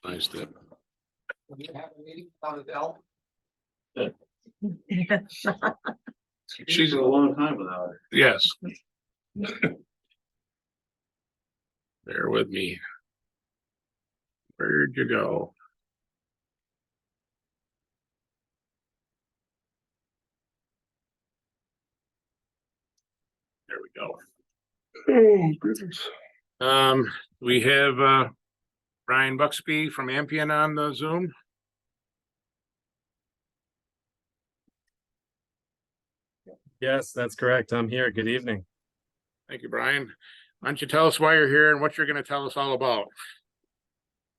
Nice dip. When you have a meeting on Adele, She's a long time without her. yes. Bear with me. Where'd you go? There we go. Oh, goodness. We have Brian Buxby from Ampion on the Zoom. Yes, that's correct. I'm here. Good evening. Thank you, Brian. Why don't you tell us why you're here and what you're going to tell us all about?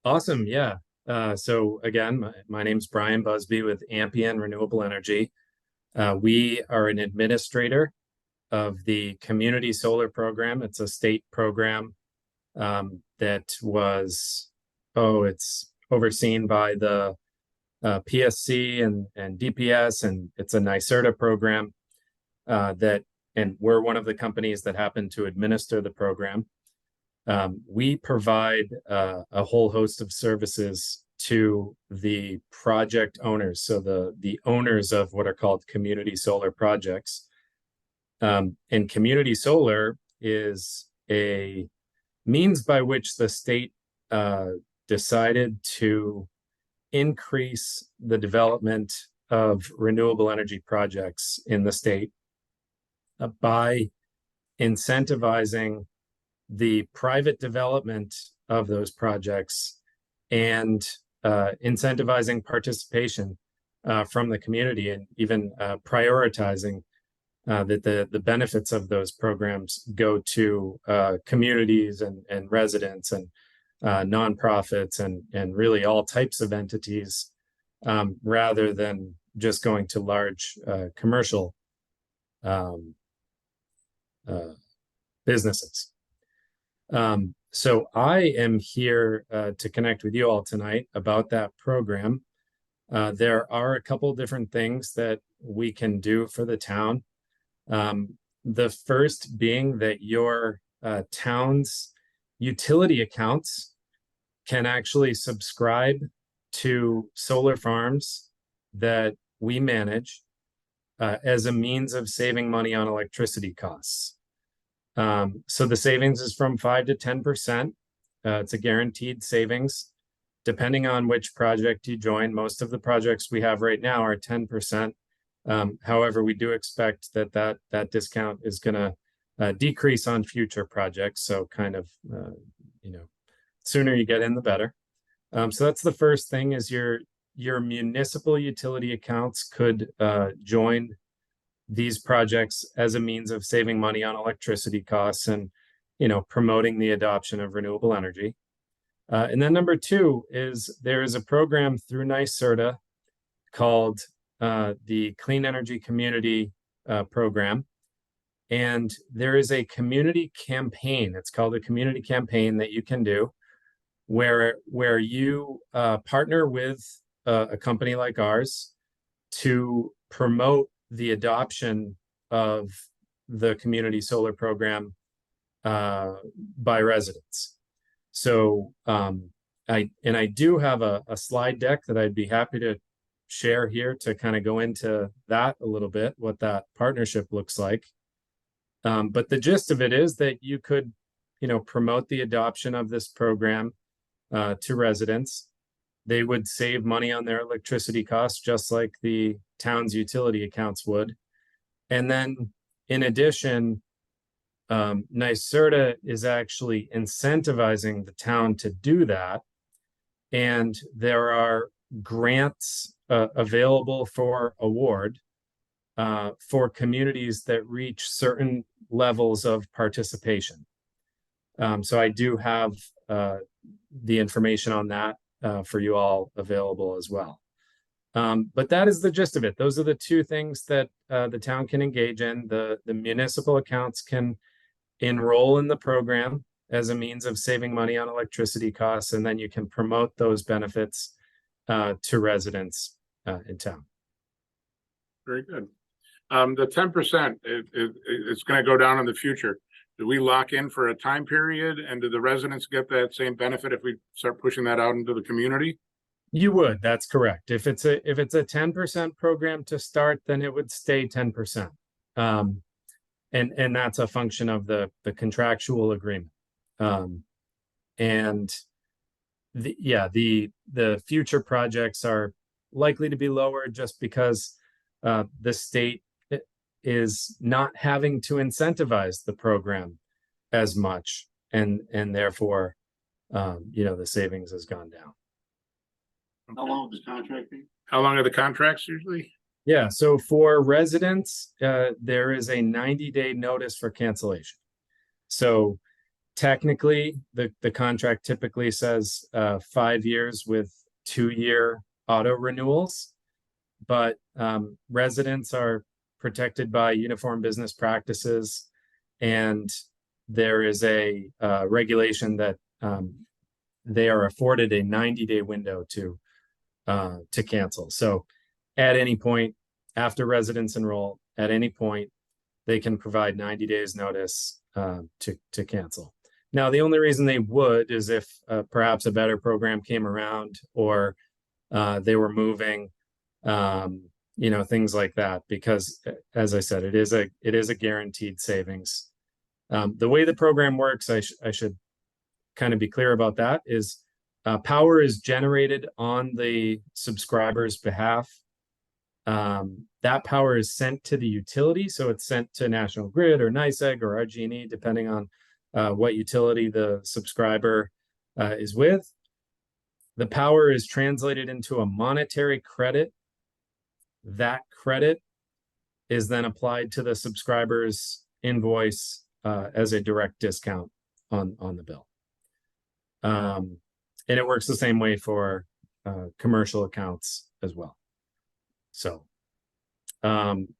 Awesome. Yeah. So again, my name's Brian Busby with Ampion Renewable Energy. We are an administrator of the Community Solar Program. It's a state program that was, it's overseen by the PSC and DPS, and it's a NYSERDA program and we're one of the companies that happen to administer the program. We provide a whole host of services to the project owners, so the owners of what are called community solar projects. And community solar is a means by which the state decided to increase the development of renewable energy projects in the state by incentivizing the private development of those projects and incentivizing participation from the community, and even prioritizing that the benefits of those programs go to communities and residents and nonprofits and really all types of entities, rather than just going to large commercial businesses. So I am here to connect with you all tonight about that program. There are a couple different things that we can do for the town. The first being that your town's utility accounts can actually subscribe to solar farms that we manage as a means of saving money on electricity costs. So the savings is from 5 to 10%. It's a guaranteed savings. Depending on which project you join, most of the projects we have right now are 10%. However, we do expect that discount is going to decrease on future projects. So kind of, sooner you get in, the better. So that's the first thing, is your municipal utility accounts could join these projects as a means of saving money on electricity costs and, promoting the adoption of renewable energy. And then number two is there is a program through NYSERDA called the Clean Energy Community Program. And there is a community campaign. It's called a community campaign that you can do where you partner with a company like ours to promote the adoption of the community solar program by residents. So I do have a slide deck that I'd be happy to share here to kind of go into that a little bit, what that partnership looks like. But the gist of it is that you could, promote the adoption of this program to residents. They would save money on their electricity costs, just like the town's utility accounts would. And then in addition, NYSERDA is actually incentivizing the town to do that. And there are grants available for award for communities that reach certain levels of participation. So I do have the information on that for you all available as well. But that is the gist of it. Those are the two things that the town can engage in. The municipal accounts can enroll in the program as a means of saving money on electricity costs, and then you can promote those benefits to residents in town. Very good. The 10% it's going to go down in the future. do we lock in for a time period, and do the residents get that same benefit if we start pushing that out into the community? You would, that's correct. If it's a 10% program to start, then it would stay 10%. And that's a function of the contractual agreement. And the future projects are likely to be lower just because the state is not having to incentivize the program as much, and therefore the savings has gone down. How long does the contract be? How long are the contracts usually? Yeah, so for residents, there is a 90-day notice for cancellation. So technically, the contract typically says 5 years with 2-year auto renewals, but residents are protected by uniform business practices, and there is a regulation that they are afforded a 90-day window to cancel. So at any point after residents enroll, at any point, they can provide 90 days notice to cancel. Now, the only reason they would is if perhaps a better program came around, or they were moving, things like that, because as I said, it is a guaranteed savings. The way the program works, I should kind of be clear about that, is power is generated on the subscriber's behalf. That power is sent to the utility, so it's sent to National Grid or NYSEG or RG&E, depending on what utility the subscriber is with. The power is translated into a monetary credit. That credit is then applied to the subscriber's invoice as a direct discount on the bill. And it works the same way for commercial accounts as well. So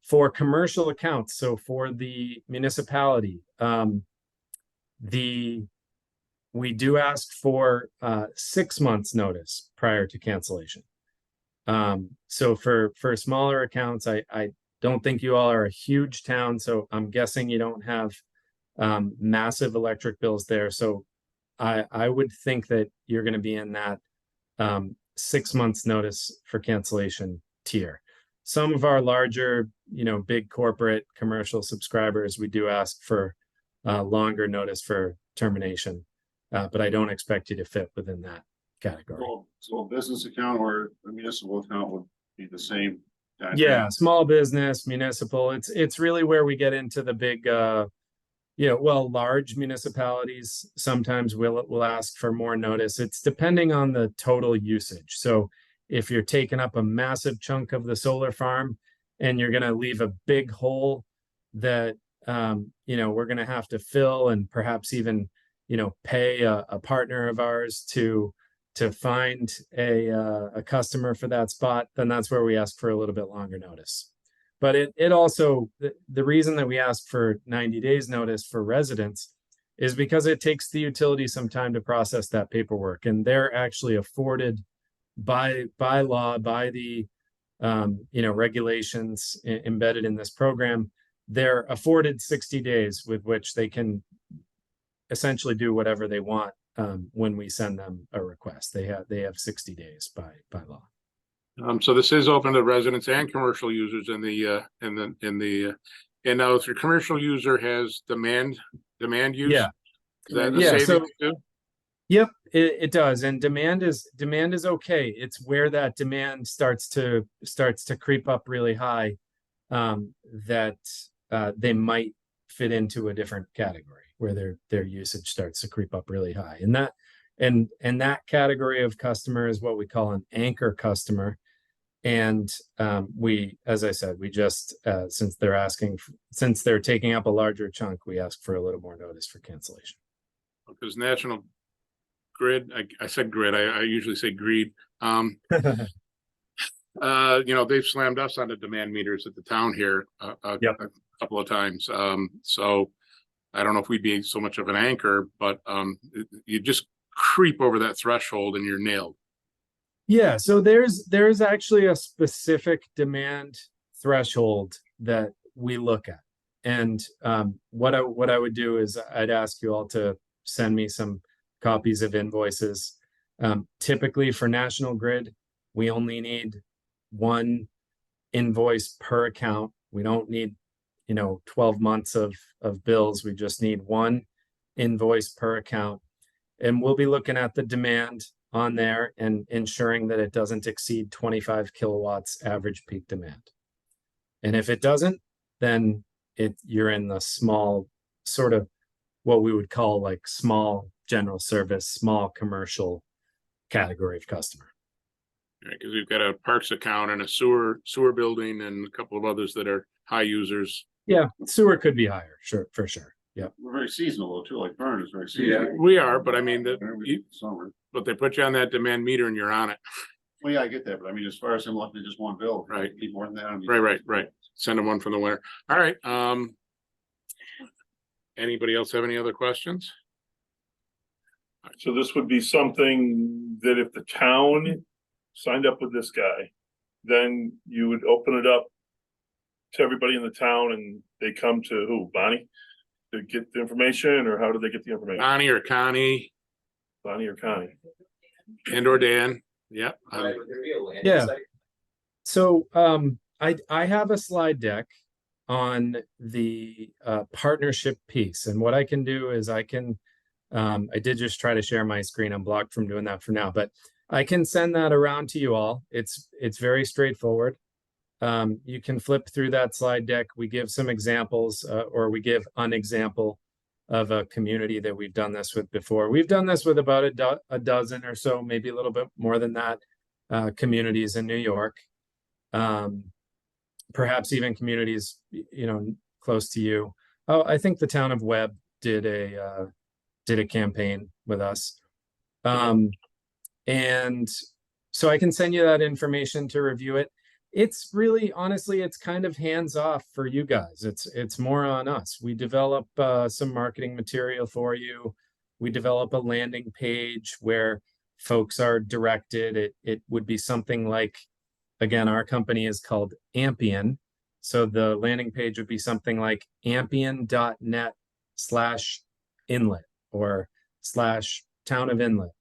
for commercial accounts, so for the municipality, we do ask for 6 months notice prior to cancellation. So for smaller accounts, I don't think you all are a huge town, so I'm guessing you don't have massive electric bills there. So I would think that you're going to be in that 6 months notice for cancellation tier. Some of our larger, big corporate commercial subscribers, we do ask for longer notice for termination, but I don't expect you to fit within that category. So a business account or a municipal account would be the same. Yeah, small business, municipal. It's really where we get into the big, large municipalities sometimes will ask for more notice. It's depending on the total usage. So if you're taking up a massive chunk of the solar farm and you're going to leave a big hole that, we're going to have to fill, and perhaps even, pay a partner of ours to find a customer for that spot, then that's where we ask for a little bit longer notice. But it also, the reason that we ask for 90 days notice for residents is because it takes the utility some time to process that paperwork, and they're actually afforded by law, by the regulations embedded in this program. They're afforded 60 days with which they can essentially do whatever they want when we send them a request. They have 60 days by law. So this is open to residents and commercial users and now if your commercial user has demand use. Yeah. Is that the savings too? Yep, it does. And demand is okay. It's where that demand starts to creep up really high that they might fit into a different category where their usage starts to creep up really high. And that category of customer is what we call an anchor customer. And as I said, we just since they're taking up a larger chunk, we ask for a little more notice for cancellation. Because National Grid, I said grid, I usually say greed. They've slammed us on the demand meters at the town here a couple of times. So I don't know if we'd be so much of an anchor, but you just creep over that threshold and you're nailed. Yeah, so there's actually a specific demand threshold that we look at. And what I would do is I'd ask you all to send me some copies of invoices. Typically for National Grid, we only need one invoice per account. We don't need, 12 months of bills. We just need one invoice per account. And we'll be looking at the demand on there and ensuring that it doesn't exceed 25 kilowatts average peak demand. And if it doesn't, then you're in the small, sort of what we would call like small general service, small commercial category of customer. Because we've got a parks account and a sewer building and a couple of others that are high users. Yeah, sewer could be higher, sure, for sure. Yeah. We're very seasonal though, too, like Vern is very seasonal. We are, but I mean, Summer. but they put you on that demand meter and you're on it. Well, yeah, I get that, but I mean, as far as him looking at just one bill. Right. Keep more than that. I mean, Right. Send them one from the winter. All right. Anybody else have any other questions? So this would be something that if the town signed up with this guy, then you would open it up to everybody in the town and they come to who, Bonnie? To get the information, or how do they get the information? Bonnie or Connie Bonnie or Connie? and or Dan? Yeah. Yeah. So I have a slide deck on the partnership piece, and what I can do is I did just try to share my screen. I'm blocked from doing that for now, but I can send that around to you all. It's very straightforward. You can flip through that slide deck. We give some examples, or we give an example of a community that we've done this with before. We've done this with about a dozen or so, maybe a little bit more than that, communities in New York. Perhaps even communities, close to you. Oh, I think the town of Webb did a campaign with us. And so I can send you that information to review it. It's really, honestly, it's kind of hands off for you guys. It's more on us. We develop some marketing material for you. We develop a landing page where folks are directed. It would be something like, again, our company is called Ampion. So the landing page would be something like ampion.net/inlet or /town of Inlet.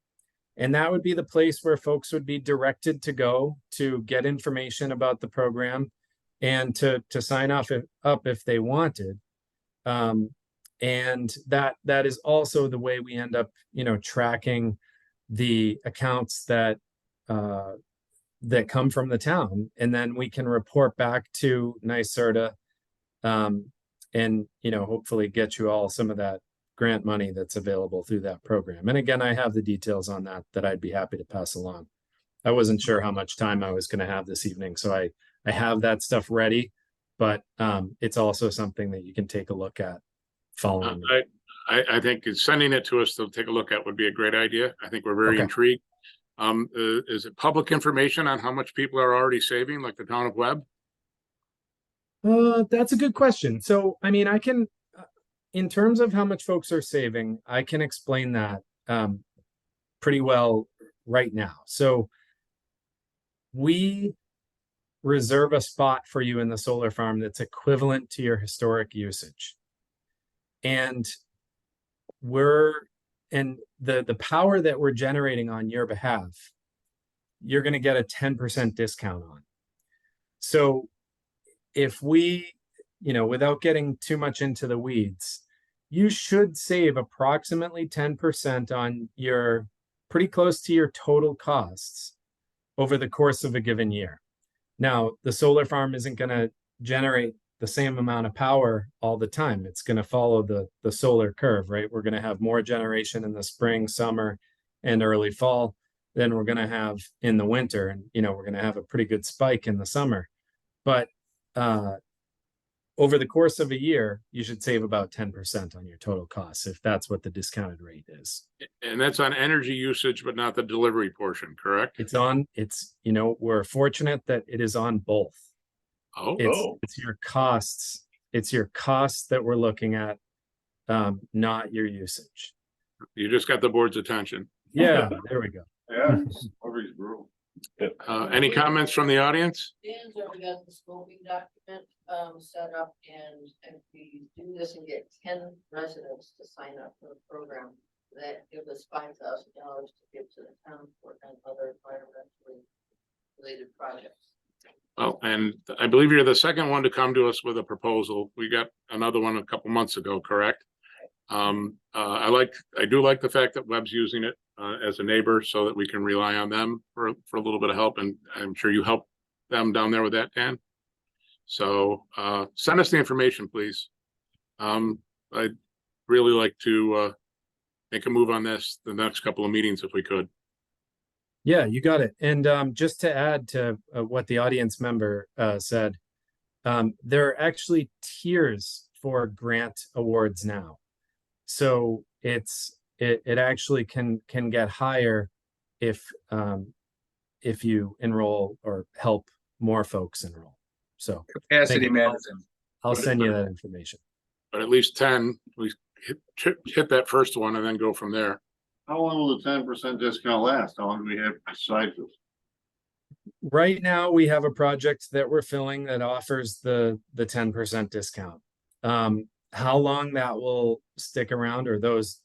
And that would be the place where folks would be directed to go to get information about the program and to sign up if they wanted. And that is also the way we end up, tracking the accounts that come from the town. And then we can report back to NYSERDA and, hopefully get you all some of that grant money that's available through that program. And again, I have the details on that I'd be happy to pass along. I wasn't sure how much time I was going to have this evening, so I have that stuff ready, but it's also something that you can take a look at following. I think sending it to us to take a look at would be a great idea. I think we're very intrigued. Is it public information on how much people are already saving, like the town of Webb? That's a good question. So, I mean, I can, in terms of how much folks are saving, I can explain that pretty well right now. So we reserve a spot for you in the solar farm that's equivalent to your historic usage. And the power that we're generating on your behalf, you're going to get a 10% discount on. So if we, without getting too much into the weeds, you should save approximately 10% on pretty close to your total costs over the course of a given year. Now, the solar farm isn't going to generate the same amount of power all the time. It's going to follow the solar curve, right? We're going to have more generation in the spring, summer, and early fall than we're going to have in the winter. And, we're going to have a pretty good spike in the summer. But over the course of a year, you should save about 10% on your total costs, if that's what the discounted rate is. And that's on energy usage, but not the delivery portion, correct? We're fortunate that it is on both. Oh, It's your costs. It's your costs that we're looking at, not your usage. you just got the board's attention. Yeah, there we go. Yeah, it's brutal. Any comments from the audience? Dan's already got the scoping document, set up, and if we do this and get 10 residents to sign up for the program, that gives us $5,000 to give to the town for and other environmentally related projects. Well, and I believe you're the second one to come to us with a proposal. We got another one a couple months ago, correct? I do like the fact that Webb's using it as a neighbor so that we can rely on them for a little bit of help, and I'm sure you help them down there with that, Dan. So send us the information, please. I'd really like to make a move on this the next couple of meetings if we could. Yeah, you got it. And just to add to what the audience member said, there are actually tiers for grant awards now. So it actually can get higher if you enroll or help more folks enroll. So Capacity management. I'll send you that information. But at least 10, we hit that first one and then go from there. How long will the 10% discount last? How long do we have besides this? Right now, we have a project that we're filling that offers the 10% discount. How long that will stick around, or those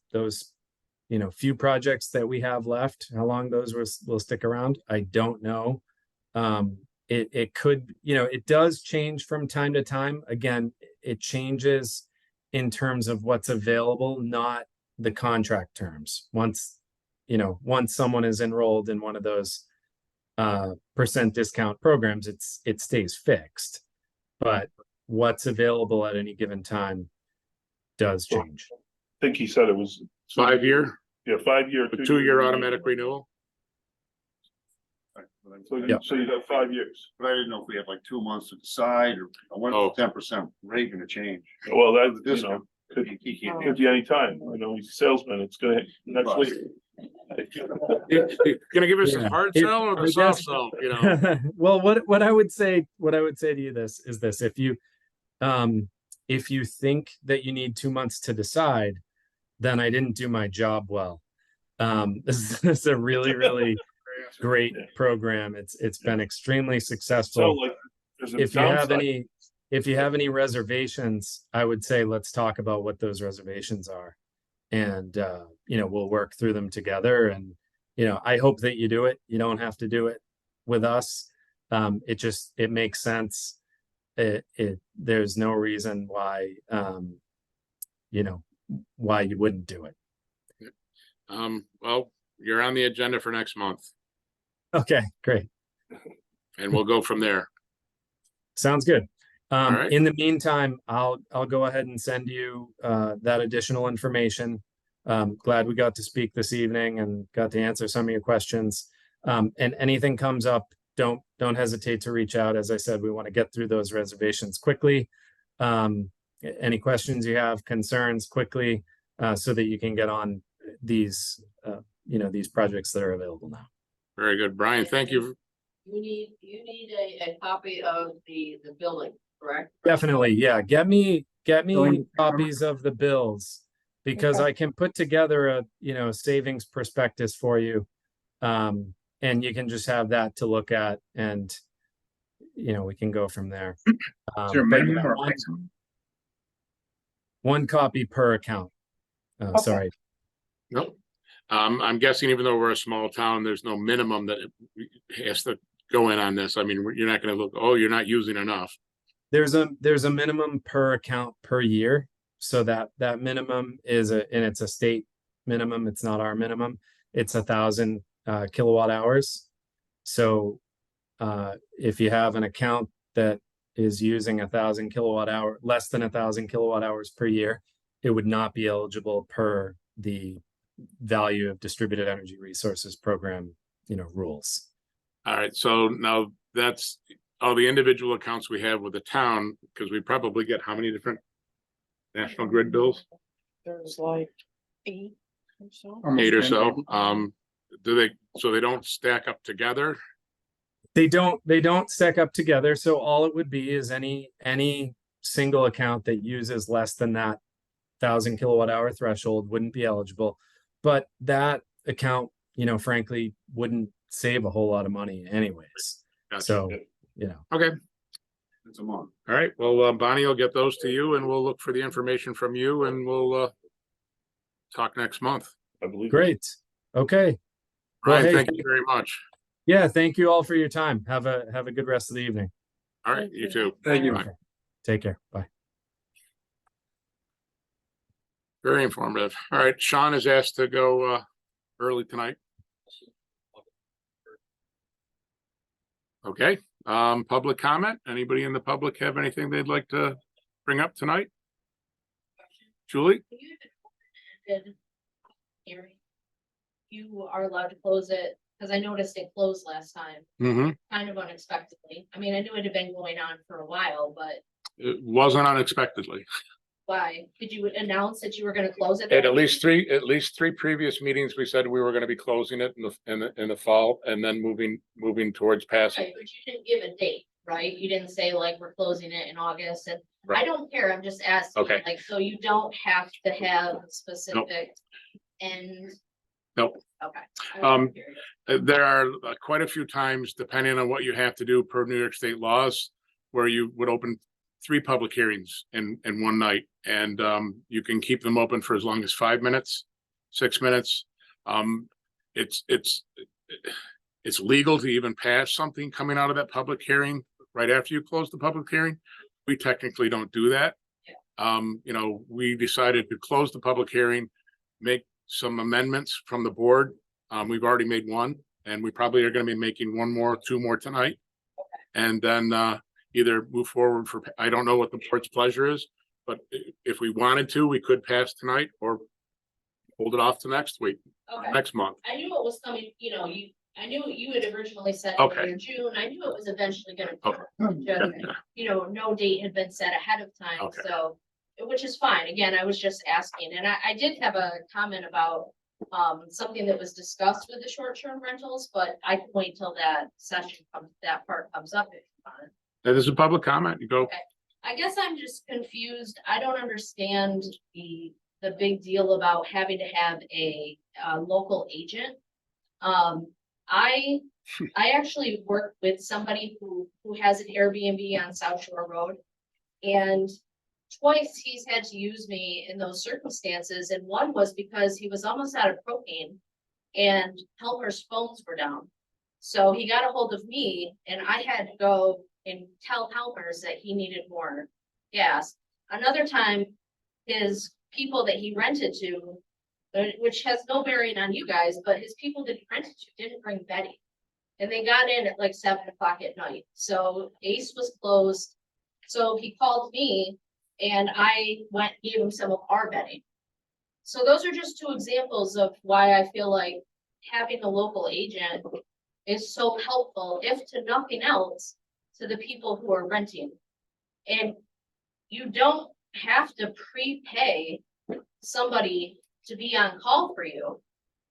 few projects that we have left, how long those will stick around, I don't know. It could, it does change from time to time. Again, it changes in terms of what's available, not the contract terms. Once someone is enrolled in one of those percent discount programs, it stays fixed. But what's available at any given time does change. I think he said it was 5 year, 5 year, 2 year automatic renewal. So Yeah. so you got 5 years. But I didn't know if we had like 2 months to decide, or when is the 10% rate gonna change? Well, that, The discount. could He can't. be any time. He's a salesman. It's gonna next week. Gonna give us a hard If- sell or I the soft guess- sell, Well, what I would say to you is this: if you think that you need 2 months to decide, then I didn't do my job well. This is a really great program. It's been extremely So successful. like, there's a If you have any reservations, I would say let's talk about what those reservations are, and we'll work through them together. And I hope that you do it. You don't have to do it with us. It makes sense. There's no reason why why you wouldn't do it. well, you're on the agenda for next month Okay, great. and we'll go from there. Sounds good. right. In the meantime, I'll go ahead and send you that additional information. Glad we got to speak this evening and got to answer some of your questions. And anything comes up, don't hesitate to reach out. As I said, we want to get through those reservations quickly. Any questions you have, concerns, quickly, so that you can get on these projects that are available now. Very good. Brian, thank you. You need a copy of the billing, correct? Definitely, yeah. Get me Billing. copies of the bills, because I can put together a savings prospectus for you. And you can just have that to look at, and we can go from there. Is there a But minimum or one, maximum? one copy per account. Sorry. Nope. I'm guessing even though we're a small town, there's no minimum that it has to go in on this. I mean, you're not going to look, oh, you're not using enough. There's a minimum per account per year. So that minimum and it's a state minimum. It's not our minimum. It's 1,000 kilowatt hours. So if you have an account that is using less than 1,000 kilowatt hours per year, it would not be eligible per the value of distributed energy resources program, rules. All right. So now that's all the individual accounts we have with the town, because we probably get how many different National Grid bills? There's like 8 or so. 8 or so. So they don't stack up together? They don't stack up together. So all it would be is any single account that uses less than that 1,000 kilowatt hour threshold wouldn't be eligible. But that account, frankly, wouldn't save a whole lot of money anyways. Gotcha. So, you know, Okay, It's a month. all right. Well, Bonnie will get those to you and we'll look for the information from you and we'll talk next month. I believe. great. Okay. Well, Ryan, hey, thank you very much. yeah, thank you all for your time. Have a good rest of the evening. All right, you too. Thank you. Bye. Okay. Take care. Bye. Very informative. All right, Sean is asked to go early tonight. Okay, public comment. Anybody in the public have anything they'd like to bring up tonight? Julie? You have an open-ended hearing. You are allowed to close it, because I noticed it closed last time, Mm-hmm. kind of unexpectedly. I mean, I knew it had been going on for a while, but It wasn't unexpectedly. why? Did you announce that you were gonna close it? At least three previous meetings, we said we were gonna be closing it in the fall and then moving towards passing. Right, but you didn't give a date, right? You didn't say like, we're closing it in August, and I Right. don't care, I'm just asking, Okay. like, so you don't have to have specific and. Nope. Okay. I wasn't curious. There are quite a few times, depending on what you have to do per New York state laws, where you would open 3 public hearings in one night, and you can keep them open for as long as 5 minutes, 6 minutes. It's legal to even pass something coming out of that public hearing right after you close the public hearing. We technically don't do that. You know, we decided to close the public hearing, make some amendments from the board. We've already made one, and we probably are going to be making 2 more tonight. And then either move forward for, I don't know what the board's pleasure is, but if we wanted to, we could pass tonight or hold it off to next week, Okay, next month. I knew it was coming, you know, I knew you had originally said Okay. in June, I knew it was eventually gonna. Okay. Just, Yeah. you know, no date had been set ahead of time, Okay. so, which is fine. Again, I was just asking, and I did have a comment about something that was discussed with the short-term rentals, but I can wait till that session comes, that part comes up if you want. That is a public comment. You go. Okay. I guess I'm just confused. I don't understand the big deal about having to have a local agent. I actually work with somebody who has an Airbnb on South Shore Road. And twice he's had to use me in those circumstances, and one was because he was almost out of propane and Helmer's phones were down. So he got a hold of me and I had to go and tell Helmer's that he needed more gas. Another time, his people that he rented to, which has no bearing on you guys, but his people that he rented to didn't bring Betty. And they got in at like 7 o'clock at night. So Ace was closed. So he called me and I went and gave him some of our bedding. So those are just 2 examples of why I feel like having a local agent is so helpful, if to nothing else, to the people who are renting. And you don't have to prepay somebody to be on call for you.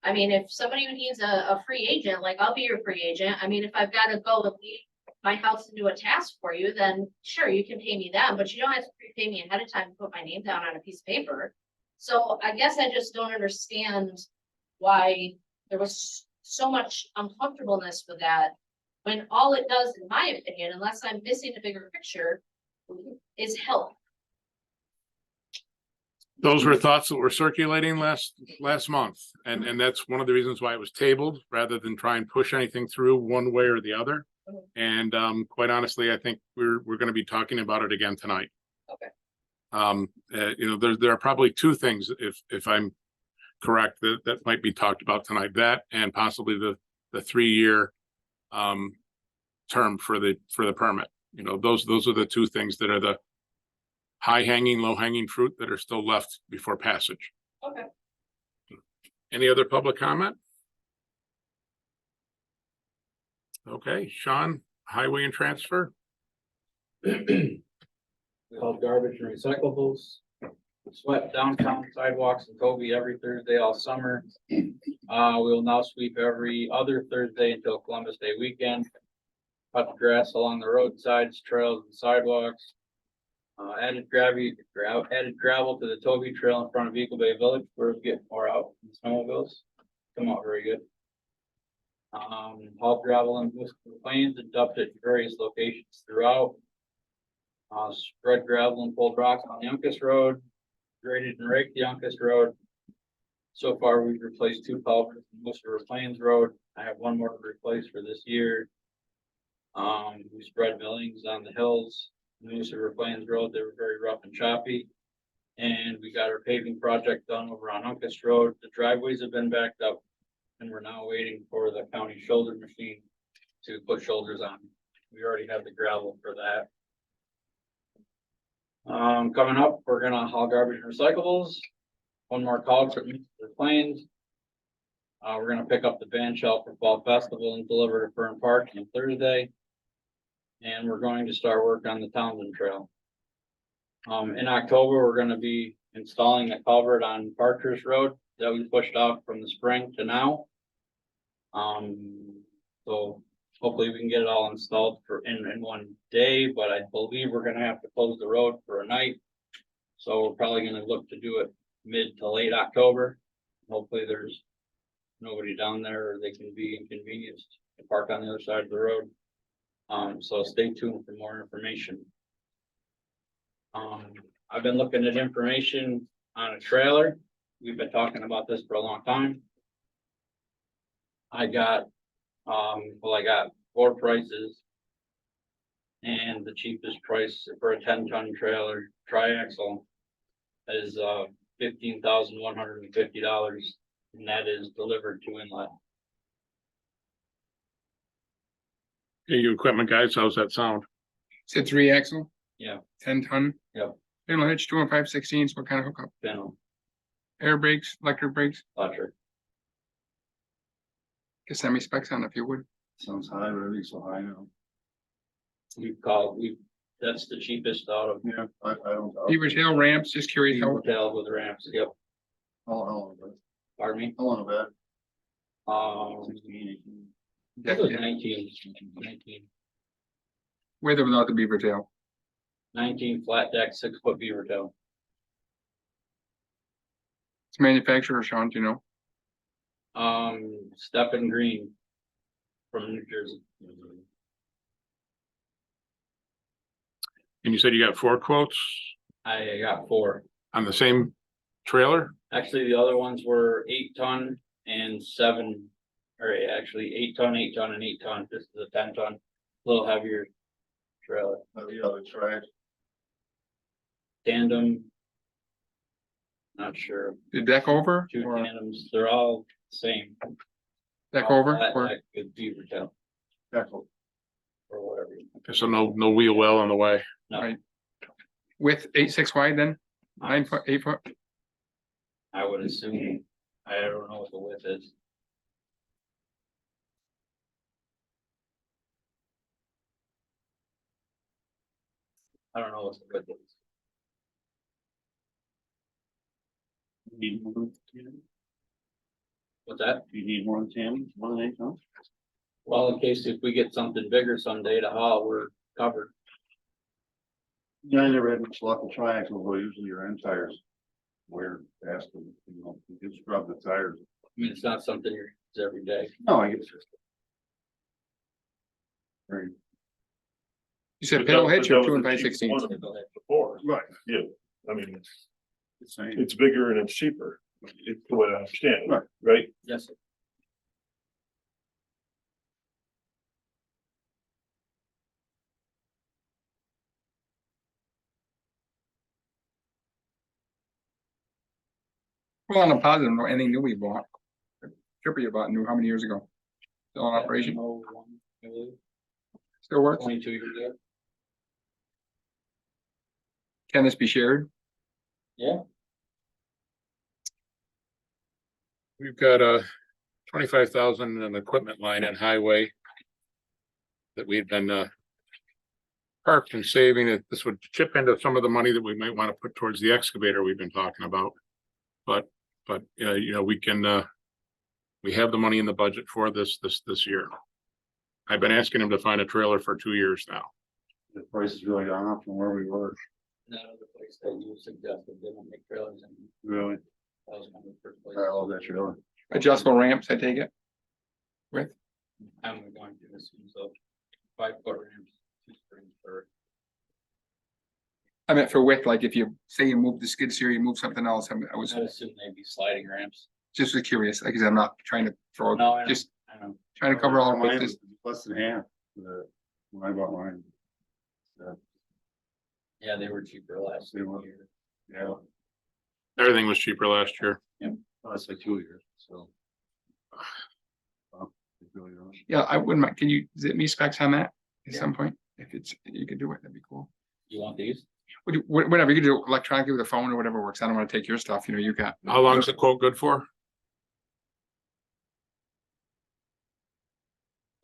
I mean, if somebody needs a free agent, like I'll be your free agent. I mean, if I've got to go and leave my house and do a task for you, then sure, you can pay me that, but you don't have to prepay me ahead of time to put my name down on a piece of paper. So I guess I just don't understand why there was so much uncomfortableness with that, when all it does, in my opinion, unless I'm missing a bigger picture, is help. Those were thoughts that were circulating last month, and that's one of the reasons why it was tabled, rather than try and push anything through one way or the other. And quite honestly, I think we're going to be talking about it again tonight. Okay. You know, there are probably 2 things, if I'm correct, that might be talked about tonight. That and possibly the 3-year term for the permit. You know, those are the 2 things that are the high hanging, low hanging fruit that are still left before passage. Okay. Any other public comment? Okay, Sean, highway and transfer. Called garbage and recyclables. Swept downtown sidewalks in Toby every Thursday all summer. We will now sweep every other Thursday until Columbus Day weekend. Cut the grass along the roadsides, trails and sidewalks. Added gravel to the Toby Trail in front of Eagle Bay Village. We're getting more out in snowmobiles. Come out very good. Hauled gravel and moved to the plains and dumped it in various locations throughout. Spread gravel and pulled rocks on the Uncas Road, graded and raked the Uncas Road. So far, we've replaced 2 culverts in Worcester Plains Road. I have 1 more to replace for this year. We spread millings on the hills, Worcester Plains Road. They were very rough and choppy. And we got our paving project done over on Uncas Road. The driveways have been backed up. And we're now waiting for the county shoulder machine to put shoulders on. We already have the gravel for that. Coming up, we're gonna haul garbage and recyclables. 1 more call for the plains. We're gonna pick up the band shell for Fall Festival and deliver to Fern Park on Thursday. And we're going to start work on the Townsend Trail. In October, we're gonna be installing a culvert on Parkhurst Road that we pushed off from the spring to now. So hopefully we can get it all installed in 1 day, but I believe we're gonna have to close the road for a night. So we're probably gonna look to do it mid to late October. Hopefully there's nobody down there, or they can be inconvenienced to park on the other side of the road. So stay tuned for more information. I've been looking at information on a trailer. We've been talking about this for a long time. I got 4 prices. And the cheapest price for a 10-ton trailer triaxle is $15,150, and that is delivered to Inlet. Hey, you equipment guys, how's that sound? Said 3 axle, Yeah, 10-ton. Yep. Panel hitch, 2 and 5/16. What kind of hookup? Fennel, Air brakes, electric brakes. electric. Get send me specs on if you would. Sounds high, but it's so high now. That's the cheapest out of Yeah, I don't. Beaver tail ramps, just curious how, hotels with ramps. Yep. How long of that? Pardon me. How long of that? 16, 18. yeah, It was yeah. 19 With or without the beaver tail. flat deck, 6-foot beaver tail. It's manufacturer, Sean, do you know? Step and Green from New Jersey. And you said you got 4 quotes I got 4. on the same trailer? Actually, the other ones were 8-ton and 7, or actually 8-ton, 8-ton, and 8-ton. This is a 10-ton, a little heavier trailer. The other track. Tandem. Not sure. The deck over 2 or tandems, they're all the same. deck over Flat or deck with beaver tail Tackle. or whatever. So no wheel well on the way. No, Right. with 8/6 wide then? 9 foot, 8 foot? I would assume, I don't know what the width is. I don't know what the width is. Need one, Tim? What's that? You need one, Tim, 1 8, huh? Well, in case if we get something bigger someday to haul, we're covered. Yeah, I never had much luck with triaxles, but usually your end tires wear fast, and, you can scrub the tires. I mean, it's not something you use every day. No, I get it. Right, You said But pedal that- hitch but or that 2 was and the 5/16? cheapest one Before, right, yeah, I mean, it's saying, it's bigger and it's cheaper, it's the way I understand it, Right. right? Yes, sir. Well, on a positive note, anything new we bought. Chipper you bought new, how many years ago? Still in operation, 101, I believe, still works? 22 years ago. Can this be shared? Yeah, We've got 25,000 in an equipment line in highway that we've been parked and saving. It. This would chip into some of the money that we might want to put towards the excavator we've been talking about. But we can we have the money in the budget for this year. I've been asking him to find a trailer for 2 years now. the price is really gone up from where we were, none of the place that you suggested, they don't make trailers and really. that was kind of the first place. I love that trailer. Adjustable ramps, I take it? With, I'm going to assume so. 5-foot ramps, 2 springs for. I meant for width, like if you say you move the skid steer, you move something else, I was I'd assume they'd be sliding ramps. just curious, like I said, I'm not trying to throw, No, I know, just I know. trying to cover all of Mine it, was just, less than half, when I bought mine. Yeah, they were cheaper last They were. year. Yeah, Everything was cheaper last year. that's like 2 years, so. It really don't. yeah, I wouldn't mind, can you zip me specs on that at some point? If it's, you could do it, that'd be cool. You want these? Whatever, you could do electronically with a phone or whatever works, I don't wanna take your stuff, you got. How long's the quote good for?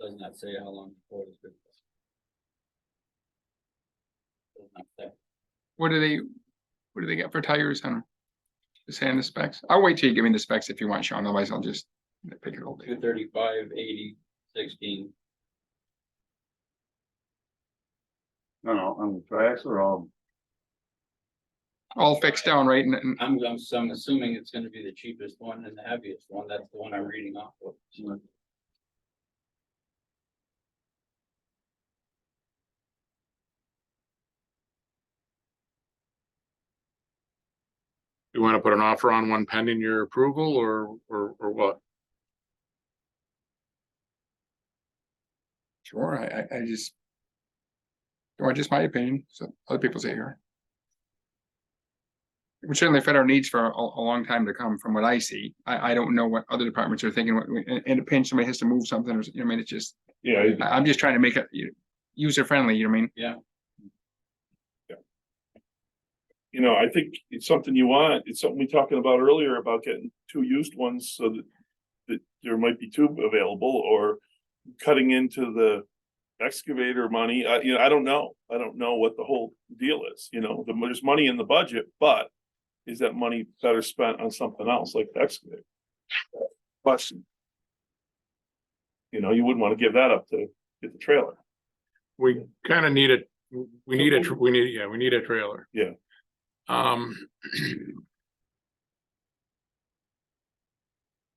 Does not say how long the quote is good. Does not say. What do they get for tires on them? Just saying the specs, I'll wait till you give me the specs if you want, Sean, otherwise I'll just pick it all day. 235, 80, 16. No, on the triaxle or All fixed down, right, and I'm assuming it's gonna be the cheapest one and the heaviest one. That's the one I'm reading off of. You want to put an offer on one pending your approval or what? sure, I just. Or just my opinion, so other people say here. It would certainly fit our needs for a long time to come, from what I see. I don't know what other departments are thinking, in a pinch, somebody has to move something, or, I mean, it's just, Yeah, I'm just trying to make it user friendly, you know what I mean? Yeah, you know, I think it's something you want. It's something we talking about earlier about getting 2 used ones so that there might be 2 available, or cutting into the excavator money. You know, I don't know. I don't know what the whole deal is. You know, there's money in the budget, but is that money better spent on something else like the excavator? Question. You know, you wouldn't want to give that up to get the trailer. We kind of need it. We need a trailer. Yeah.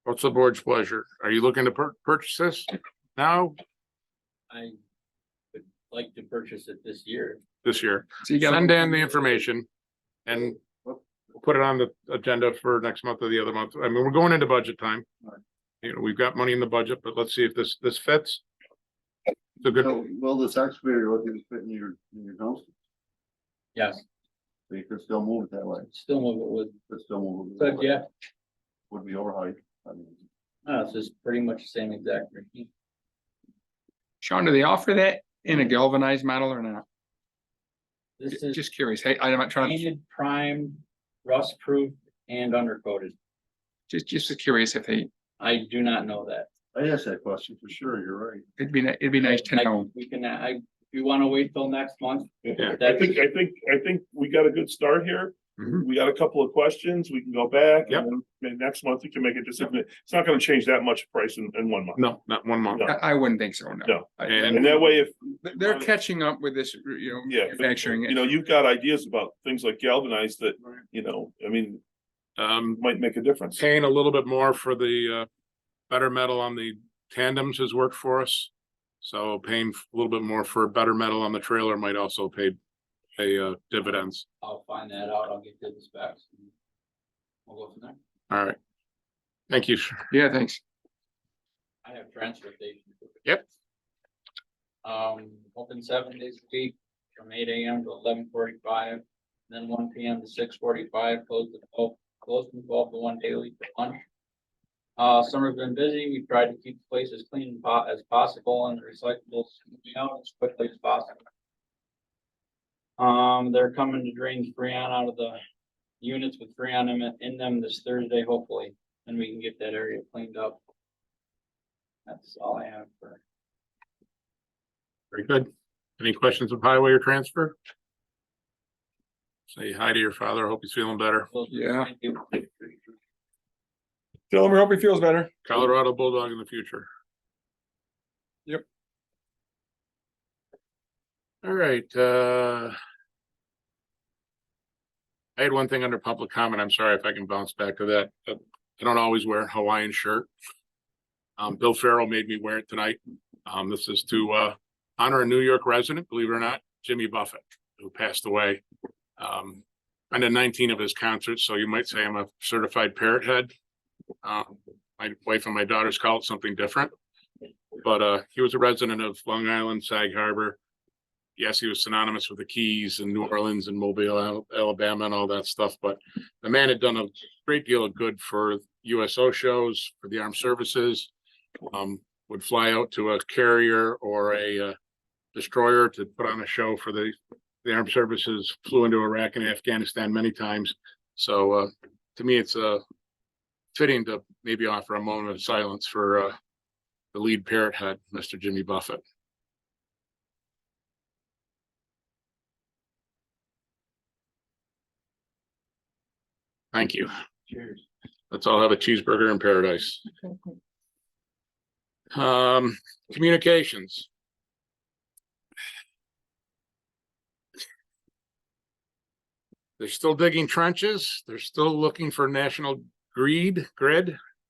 What's the board's pleasure? Are you looking to purchase this now, I would like to purchase it this year. this year? So you got, Send in the information and we'll put it on the agenda for next month or the other month. I mean, we're going into budget time. You know, we've got money in the budget, but let's see if this fits. It's a good, So, will this excavator look to fit in your house? Yes, So you could still move it that way, still move it with, could still move it. but yeah, Would be overheight, I mean. it's just pretty much the same exact machine. Sean, do they offer that in a galvanized model or not? This is Just curious, hey, I'm not trying to, painted, primed, rust proof and undercoated. just curious if they, I do not know that. I asked that question for sure, you're right. it'd be nice to know. We can, if you wanna wait till next month. Yeah. I think we got a good start here. Mhm. We got a couple of questions. We can go back. Yep. And then maybe next month we can make a decision. It's not gonna change that much price in 1 month. no, not 1 month. No. I wouldn't think so, no. No. I- And that way, if, They're catching up with this, yeah, manufacturing you it. know, you've got ideas about things like galvanized that, you know, I mean, might make a difference. Paying a little bit more for the better metal on the tandems has worked for us. So paying a little bit more for better metal on the trailer might also pay dividends. I'll find that out. I'll get you the specs. And we'll go from there. All right. Thank you, sir. Yeah, thanks. I have transportation. Yep. Open 7 days a week from 8 AM to 11:45, then 1 PM to 6:45, closed from 12 to 1 daily for lunch. Summer's been busy. We tried to keep the place as clean as possible and the recyclables moving out as quickly as possible. They're coming to drain Freon out of the units with Freon in them this Thursday, hopefully, and we can get that area cleaned up. That's all I have for. Very good. Any questions of highway or transfer? Say hi to your father. Hope he's feeling better. Yeah. Thank you. Tell him, I hope he feels better. Colorado Bulldog in the future. Yep. All right, I had one thing under public comment. I'm sorry if I can bounce back to that. I don't always wear a Hawaiian shirt. Bill Farrell made me wear it tonight. This is to honor a New York resident, believe it or not, Jimmy Buffett, who passed away. I'm in 19 of his concerts, so you might say I'm a certified parrot head. My wife and my daughters call it something different. But he was a resident of Long Island, Sag Harbor. Yes, he was synonymous with the Keys and New Orleans and Mobile, Alabama, and all that stuff. But the man had done a great deal of good for USO shows, for the armed services. Would fly out to a carrier or a destroyer to put on a show for the armed services. Flew into Iraq and Afghanistan many times. So to me, it's fitting to maybe offer a moment of silence for the lead parrot head, Mr. Jimmy Buffett. Thank you. Cheers. Let's all have a cheeseburger in paradise. Communications. They're still digging trenches. They're still looking for National Grid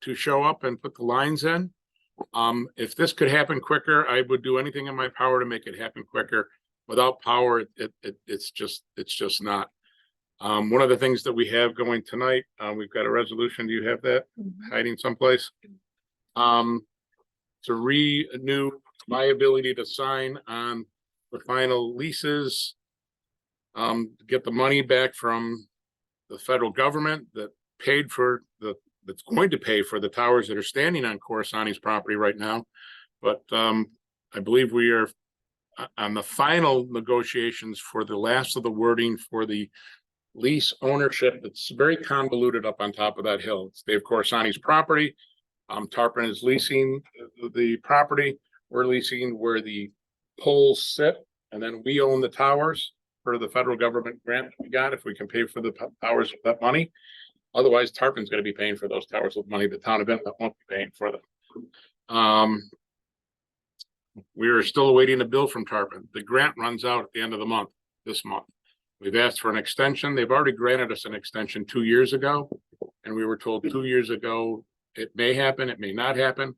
to show up and put the lines in. If this could happen quicker, I would do anything in my power to make it happen quicker. Without power, it's just not. One of the things that we have going tonight, we've got a resolution. Do you have that hiding someplace? To renew my ability to sign on the final leases, get the money back from the federal government that paid for that's going to pay for the towers that are standing on Corsani's property right now. But I believe we are on the final negotiations for the last of the wording for the lease ownership. It's very convoluted up on top of that hill. It's Dave Corsani's property. Tarpon is leasing the property. We're leasing where the poles sit, and then we own the towers for the federal government grant we got if we can pay for the towers with that money. Otherwise, Tarpon's going to be paying for those towers with money the town of Inlet won't be paying for them. We are still awaiting a bill from Tarpon. The grant runs out at the end of the month, this month. We've asked for an extension. They've already granted us an extension 2 years ago, and we were told 2 years ago it may happen, it may not happen.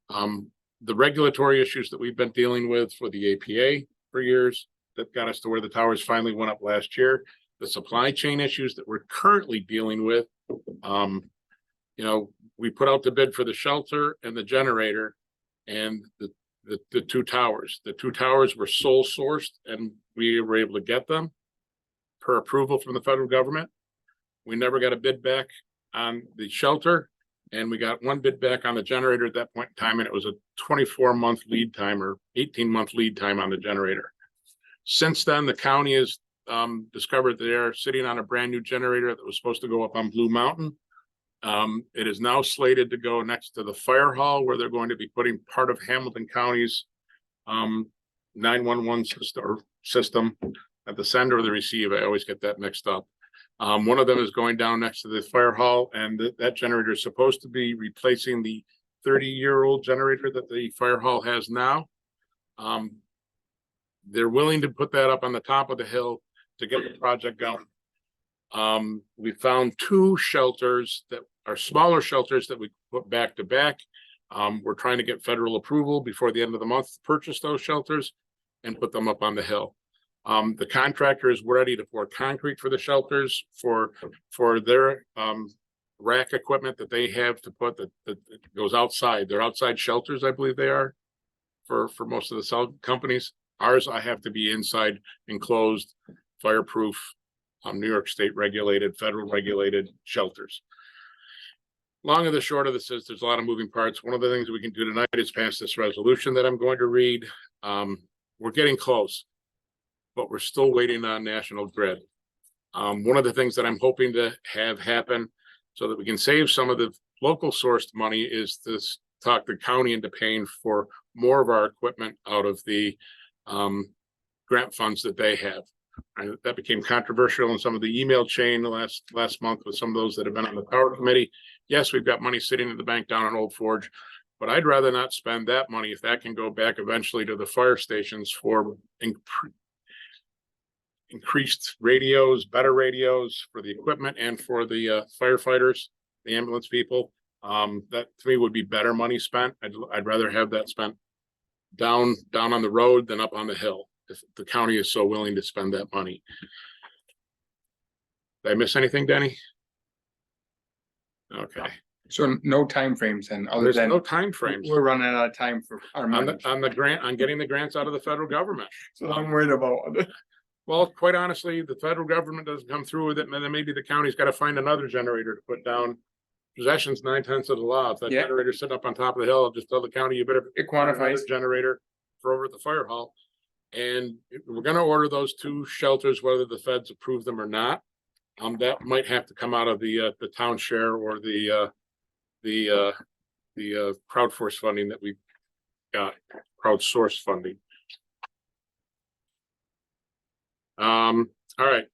The regulatory issues that we've been dealing with for the APA for years that got us to where the towers finally went up last year. The supply chain issues that we're currently dealing with. We put out the bid for the shelter and the generator and the two towers. The two towers were sole sourced and we were able to get them per approval from the federal government. We never got a bid back on the shelter, and we got one bid back on the generator at that point in time, and it was a 24-month lead time or 18-month lead time on the generator. Since then, the county has discovered that they're sitting on a brand new generator that was supposed to go up on Blue Mountain. It is now slated to go next to the fire hall, where they're going to be putting part of Hamilton County's 911 system at the send or the receive. I always get that mixed up. One of them is going down next to the fire hall, and that generator is supposed to be replacing the 30-year-old generator that the fire hall has now. They're willing to put that up on the top of the hill to get the project going. We found two shelters that are smaller shelters that we put back to back. We're trying to get federal approval before the end of the month to purchase those shelters and put them up on the hill. The contractor is ready to pour concrete for the shelters for their rack equipment that they have to put that goes outside. They're outside shelters, I believe they are, for most of the cell companies. Ours, I have to be inside enclosed, fireproof, New York State regulated, federal regulated shelters. Long and the short of this is there's a lot of moving parts. One of the things we can do tonight is pass this resolution that I'm going to read. We're getting close, but we're still waiting on National Grid. One of the things that I'm hoping to have happen so that we can save some of the local sourced money is to talk the county into paying for more of our equipment out of the grant funds that they have. That became controversial in some of the email chain last month with some of those that have been on the power committee. Yes, we've got money sitting in the bank down in Old Forge, but I'd rather not spend that money if that can go back eventually to the fire stations for increased radios, better radios for the equipment and for the firefighters, the ambulance people. That to me would be better money spent. I'd rather have that spent down on the road than up on the hill, if the county is so willing to spend that money. Did I miss anything, Denny? Okay, So no timeframes then, other there's than no time frames we're running out of time for our money. on the grant, on getting the grants out of the federal government. So I'm worried about. Well, quite honestly, the federal government doesn't come through with it, and then maybe the county's got to find another generator to put down. Possession's 9/10 of the law. If that Yeah. generator's sitting up on top of the hill, I'll just tell the county, you better It find another quantifies. generator for over at the fire hall. And we're gonna order those 2 shelters, whether the feds approve them or not. That might have to come out of the town share or the crowdsource funding that we got, crowdsource funding. All right.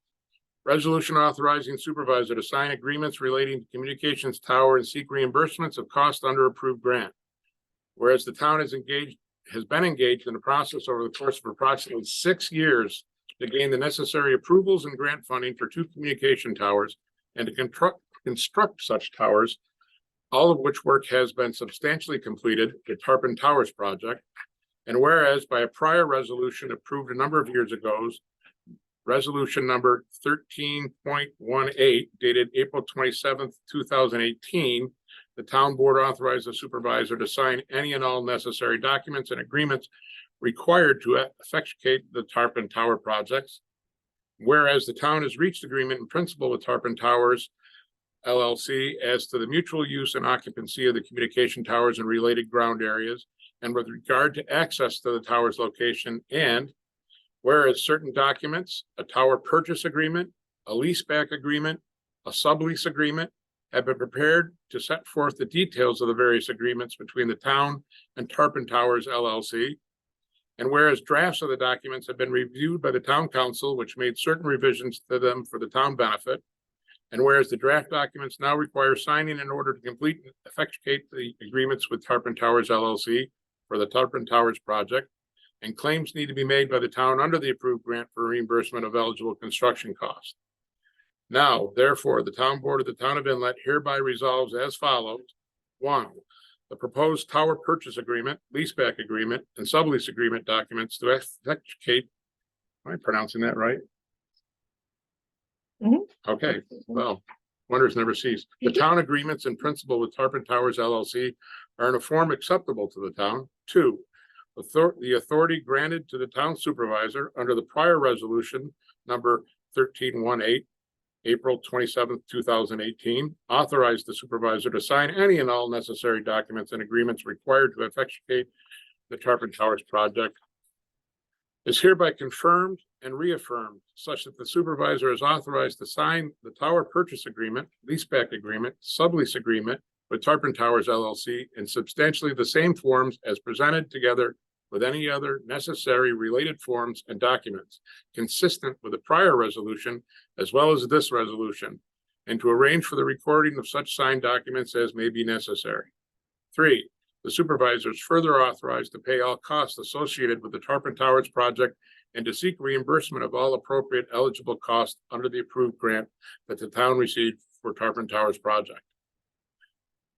Resolution authorizing supervisor to sign agreements relating to communications tower and seek reimbursements of cost under approved grant. Whereas the town has been engaged in the process over the course of approximately 6 years to gain the necessary approvals and grant funding for 2 communication towers and to construct such towers, all of which work has been substantially completed, the Tarpon Towers project. And whereas by a prior resolution approved a number of years ago, resolution number 13.18 dated April 27th, 2018, the town board authorized the supervisor to sign any and all necessary documents and agreements required to effectuate the Tarpon Tower projects. Whereas the town has reached agreement in principle with Tarpon Towers LLC as to the mutual use and occupancy of the communication towers and related ground areas, and with regard to access to the tower's location, and whereas certain documents, a tower purchase agreement, a leaseback agreement, a sublease agreement, have been prepared to set forth the details of the various agreements between the town and Tarpon Towers LLC. And whereas drafts of the documents have been reviewed by the town council, which made certain revisions to them for the town benefit. And whereas the draft documents now require signing in order to complete and effectuate the agreements with Tarpon Towers LLC for the Tarpon Towers project, and claims need to be made by the town under the approved grant for reimbursement of eligible construction costs. Now, therefore, the town board of the town of Inlet hereby resolves as follows. 1, the proposed tower purchase agreement, leaseback agreement, and sublease agreement documents to effectuate, am I pronouncing that right? Okay, well, wonders never cease. The town agreements in principle with Tarpon Towers LLC are in a form acceptable to the town. 2, the authority granted to the town supervisor under the prior resolution number 1318, April 27th, 2018, authorized the supervisor to sign any and all necessary documents and agreements required to effectuate the Tarpon Towers project, is hereby confirmed and reaffirmed such that the supervisor is authorized to sign the tower purchase agreement, leaseback agreement, sublease agreement with Tarpon Towers LLC in substantially the same forms as presented together with any other necessary related forms and documents consistent with the prior resolution as well as this resolution, and to arrange for the recording of such signed documents as may be necessary. 3, the supervisor is further authorized to pay all costs associated with the Tarpon Towers project and to seek reimbursement of all appropriate eligible costs under the approved grant that the town received for Tarpon Towers project.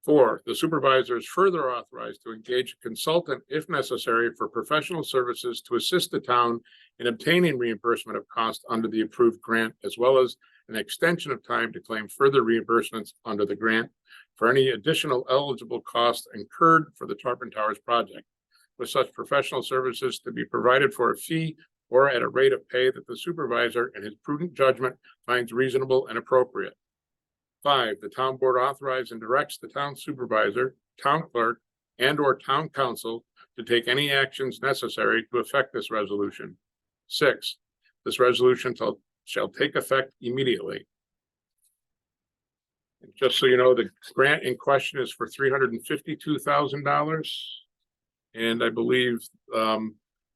4, the supervisor is further authorized to engage a consultant if necessary for professional services to assist the town in obtaining reimbursement of costs under the approved grant, as well as an extension of time to claim further reimbursements under the grant for any additional eligible costs incurred for the Tarpon Towers project, with such professional services to be provided for a fee or at a rate of pay that the supervisor in his prudent judgment finds reasonable and appropriate. 5, the town board authorizes and directs the town supervisor, town clerk, and or town council to take any actions necessary to effect this resolution. 6, this resolution shall take effect immediately. And just so you know, the grant in question is for $352,000. And I believe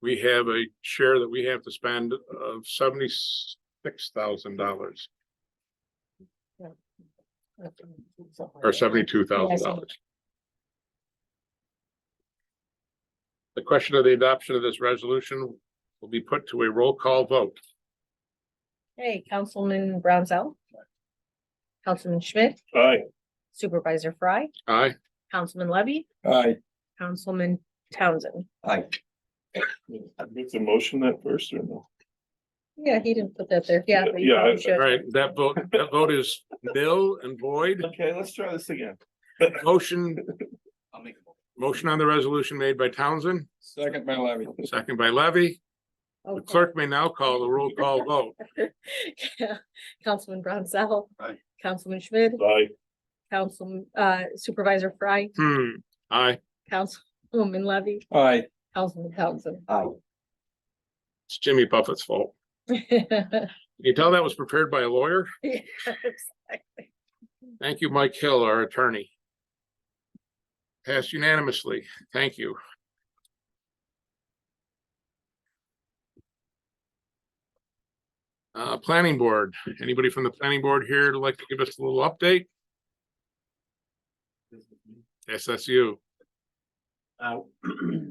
we have a share that we have to spend of $76,000. Or $72,000. The question of the adoption of this resolution will be put to a roll call vote. Hey, Councilman Brownsell. Councilman Schmidt, Aye. Supervisor Fry, Aye. Councilman Levy, Aye. Councilman Townsend. Aye. It's a motion that first or no? Yeah, he didn't put that there. Yeah. but you Yeah, probably I- should. All right, that vote is nil and void. Okay, let's try this again. Motion, I'll make a motion on the resolution made by Townsend, Second by Levy. second by Levy. Oh, The clerk may now call the roll call vote. Councilman Brownsell. Aye. Councilman Schmidt, Bye. Councilman, Supervisor Fry, Aye, Councilwoman Levy, Aye. Councilman Townsend. it's Jimmy Buffett's fault. Yeah, You tell that was prepared by a lawyer? exactly. Thank you, Mike Hill, our attorney. Passed unanimously. Thank you. Planning board, anybody from the planning board here to like to give us a little update? Yes, that's you.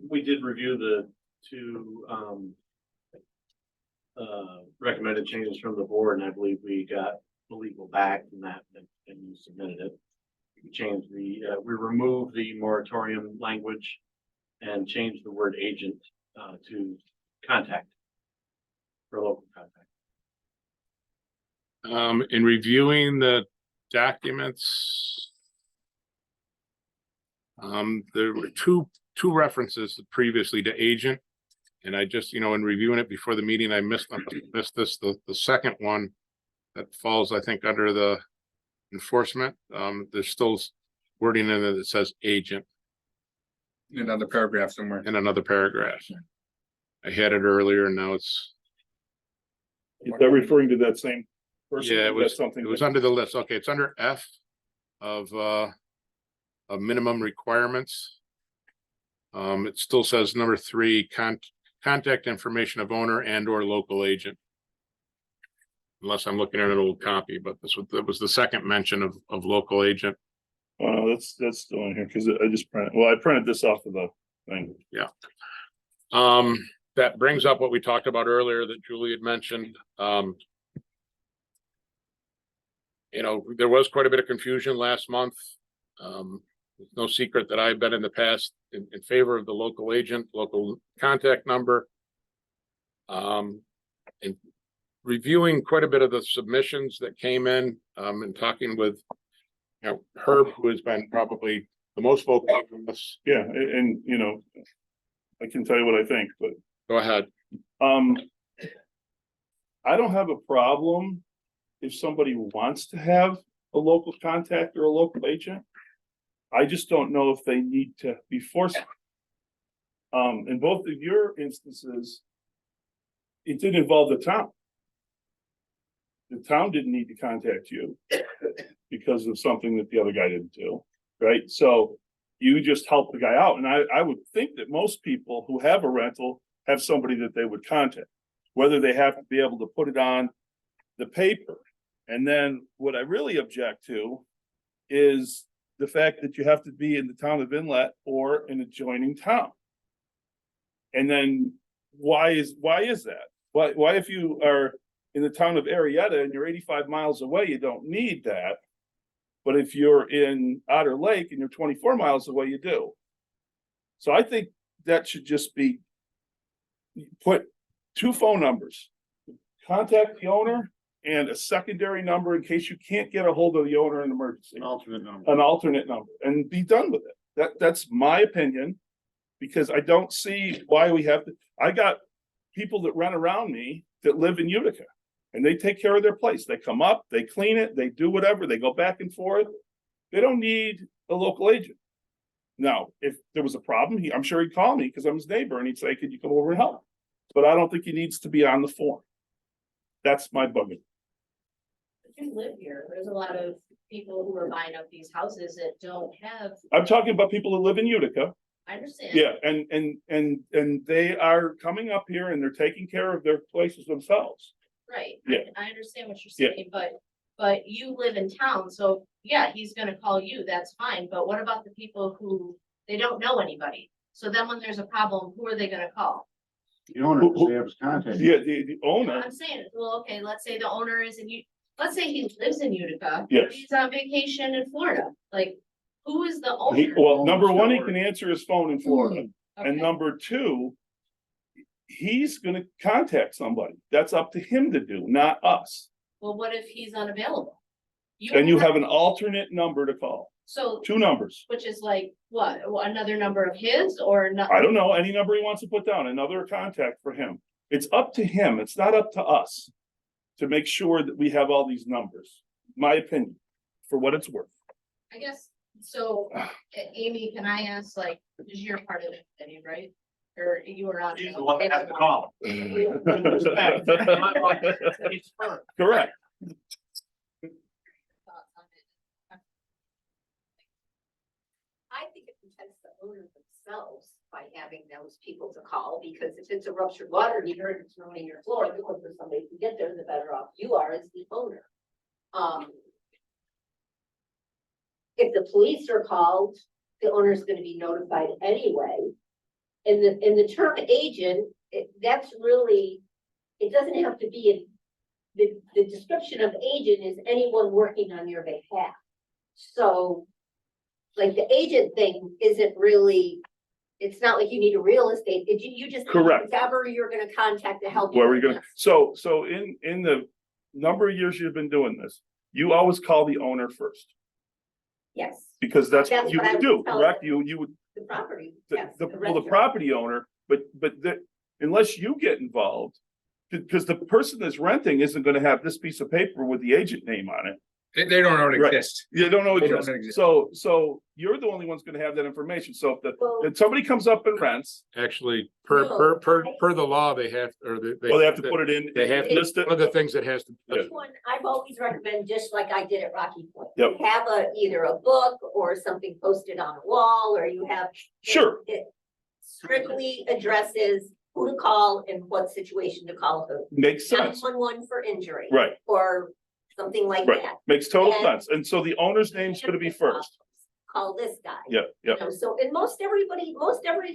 We did review the two, recommended changes from the board, and I believe we got the legal back from that, and you submitted it. We changed we removed the moratorium language and changed the word agent, to contact. For local contact. In reviewing the documents. There were two references previously to agent. And I just, in reviewing it before the meeting, I missed this, the second one. That falls, I think, under the enforcement. There's still wording in it that says agent Another paragraph somewhere. in another paragraph. I had it earlier and now it's, Is that referring to that same person? yeah, Or it is was, that something it was that- under the list. Okay, it's under F of minimum requirements. It still says number 3, contact information of owner and or local agent. Unless I'm looking at an old copy, but that was the second mention of local agent. Oh, no, that's still in here, because I just I printed this off of the thing. That brings up what we talked about earlier that Julie had mentioned. There was quite a bit of confusion last month. It's no secret that I've been in the past in favor of the local agent, local contact number. And reviewing quite a bit of the submissions that came in, and talking with, Herb, who has been probably the most vocal on this. Yeah, and I can tell you what I think, but Go ahead. I don't have a problem if somebody wants to have a local contact or a local agent. I just don't know if they need to be forced. In both of your instances, it did involve the town. The town didn't need to contact you because of something that the other guy didn't do, right? So you just help the guy out. And I would think that most people who have a rental have somebody that they would contact, whether they have to be able to put it on the paper. And then what I really object to is the fact that you have to be in the town of Inlet or an adjoining town. And then why is that? Why if you are in the town of Arietta and you're 85 miles away, you don't need that. But if you're in Otter Lake and you're 24 miles away, you do. So I think that should just be put 2 phone numbers, contact the owner and a secondary number in case you can't get a hold of the owner in an emergency. An alternate number. An alternate number, and be done with it. That's my opinion. Because I don't see why we have to, I got people that run around me that live in Utica. And they take care of their place. They come up, they clean it, they do whatever, they go back and forth. They don't need a local agent. Now, if there was a problem, I'm sure he'd call me because I'm his neighbor and he'd say, could you come over and help? But I don't think he needs to be on the form. That's my bugger. You live here, there's a lot of people who are buying up these houses that don't have, I'm talking about people that live in Utica. I understand. Yeah, and they are coming up here and they're taking care of their places themselves. Right, Yeah. I understand what Yeah. you're saying, but you live in town, so yeah, he's gonna call you, that's fine, but what about the people who, they don't know anybody? So then when there's a problem, who are they gonna call? The owner does have his contact. Yeah, the owner, I'm saying, well, okay, let's say the owner is let's say he lives in Utica. Yes. He's on vacation in Florida, like, who is the owner? well, number one, he can answer his phone in Florida. And Okay. number two, he's gonna contact somebody. That's up to him to do, not us. Well, what if he's unavailable? Then you have an alternate number to call, So, 2 numbers. which is like, what, another number of his or not? I don't know, any number he wants to put down, another contact for him. It's up to him, it's not up to us to make sure that we have all these numbers, my opinion, for what it's worth. I guess, so, Amy, can I ask, like, because you're part of it, right? Or you were on. He's the one that has to call. Correct. I think it protects the owners themselves by having those people to call, because if it's a ruptured water heater and it's ruining your floor, the quicker somebody can get there, the better off you are as the owner. If the police are called, the owner's gonna be notified anyway. In the term agent, that's really, it doesn't have to be the description of agent is anyone working on your behalf. So, like, the agent thing isn't really, it's not like you need a real estate, you just. Correct. Whoever you're gonna contact to help you. Where are we with gonna, this. so in the number of years you've been doing this, you always call the owner first, Yes, because that's what That's you what I would do, was telling correct? you. You would, the property, the, yes. well, the renter. property owner, but unless you get involved, because the person that's renting isn't gonna have this piece of paper with the agent name on it. They don't know it Right. exists. You don't know it They don't exists. know it exists. So you're the only one's gonna have that information. So Well, if somebody comes up and rents, Actually, No, per the law, they have, or well, they have to put it in. They have, list it. one of the things that has to. Yeah. This one, I've always recommend, just like I did at Rocky Point. Yep. You have either a book or something posted on a wall, or you have. Sure. It strictly addresses who to call and what situation to call who. Makes sense, 911 for injury. right, Or something like right, that. makes total And- sense. And so the owner's name's gonna be first. Call this guy. Yeah, yeah, You know, so in most every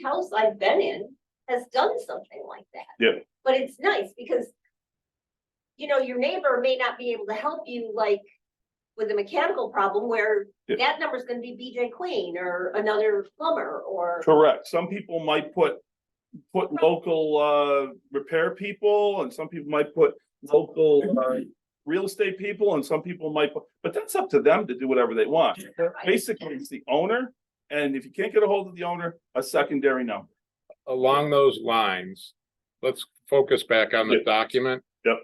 house I've been in has done something like that. Yeah. But it's nice because, you know, your neighbor may not be able to help you like with a mechanical problem where Yeah. that number's gonna be BJ Queen or another plumber or. correct. Some people might put local repair people, and some people might put local real estate people, and some people might put, but that's up to them to do whatever they want. Basically, it's the owner, and if you can't get a hold of the owner, a secondary number. Along those lines, let's focus back on the Yeah. document. Yep.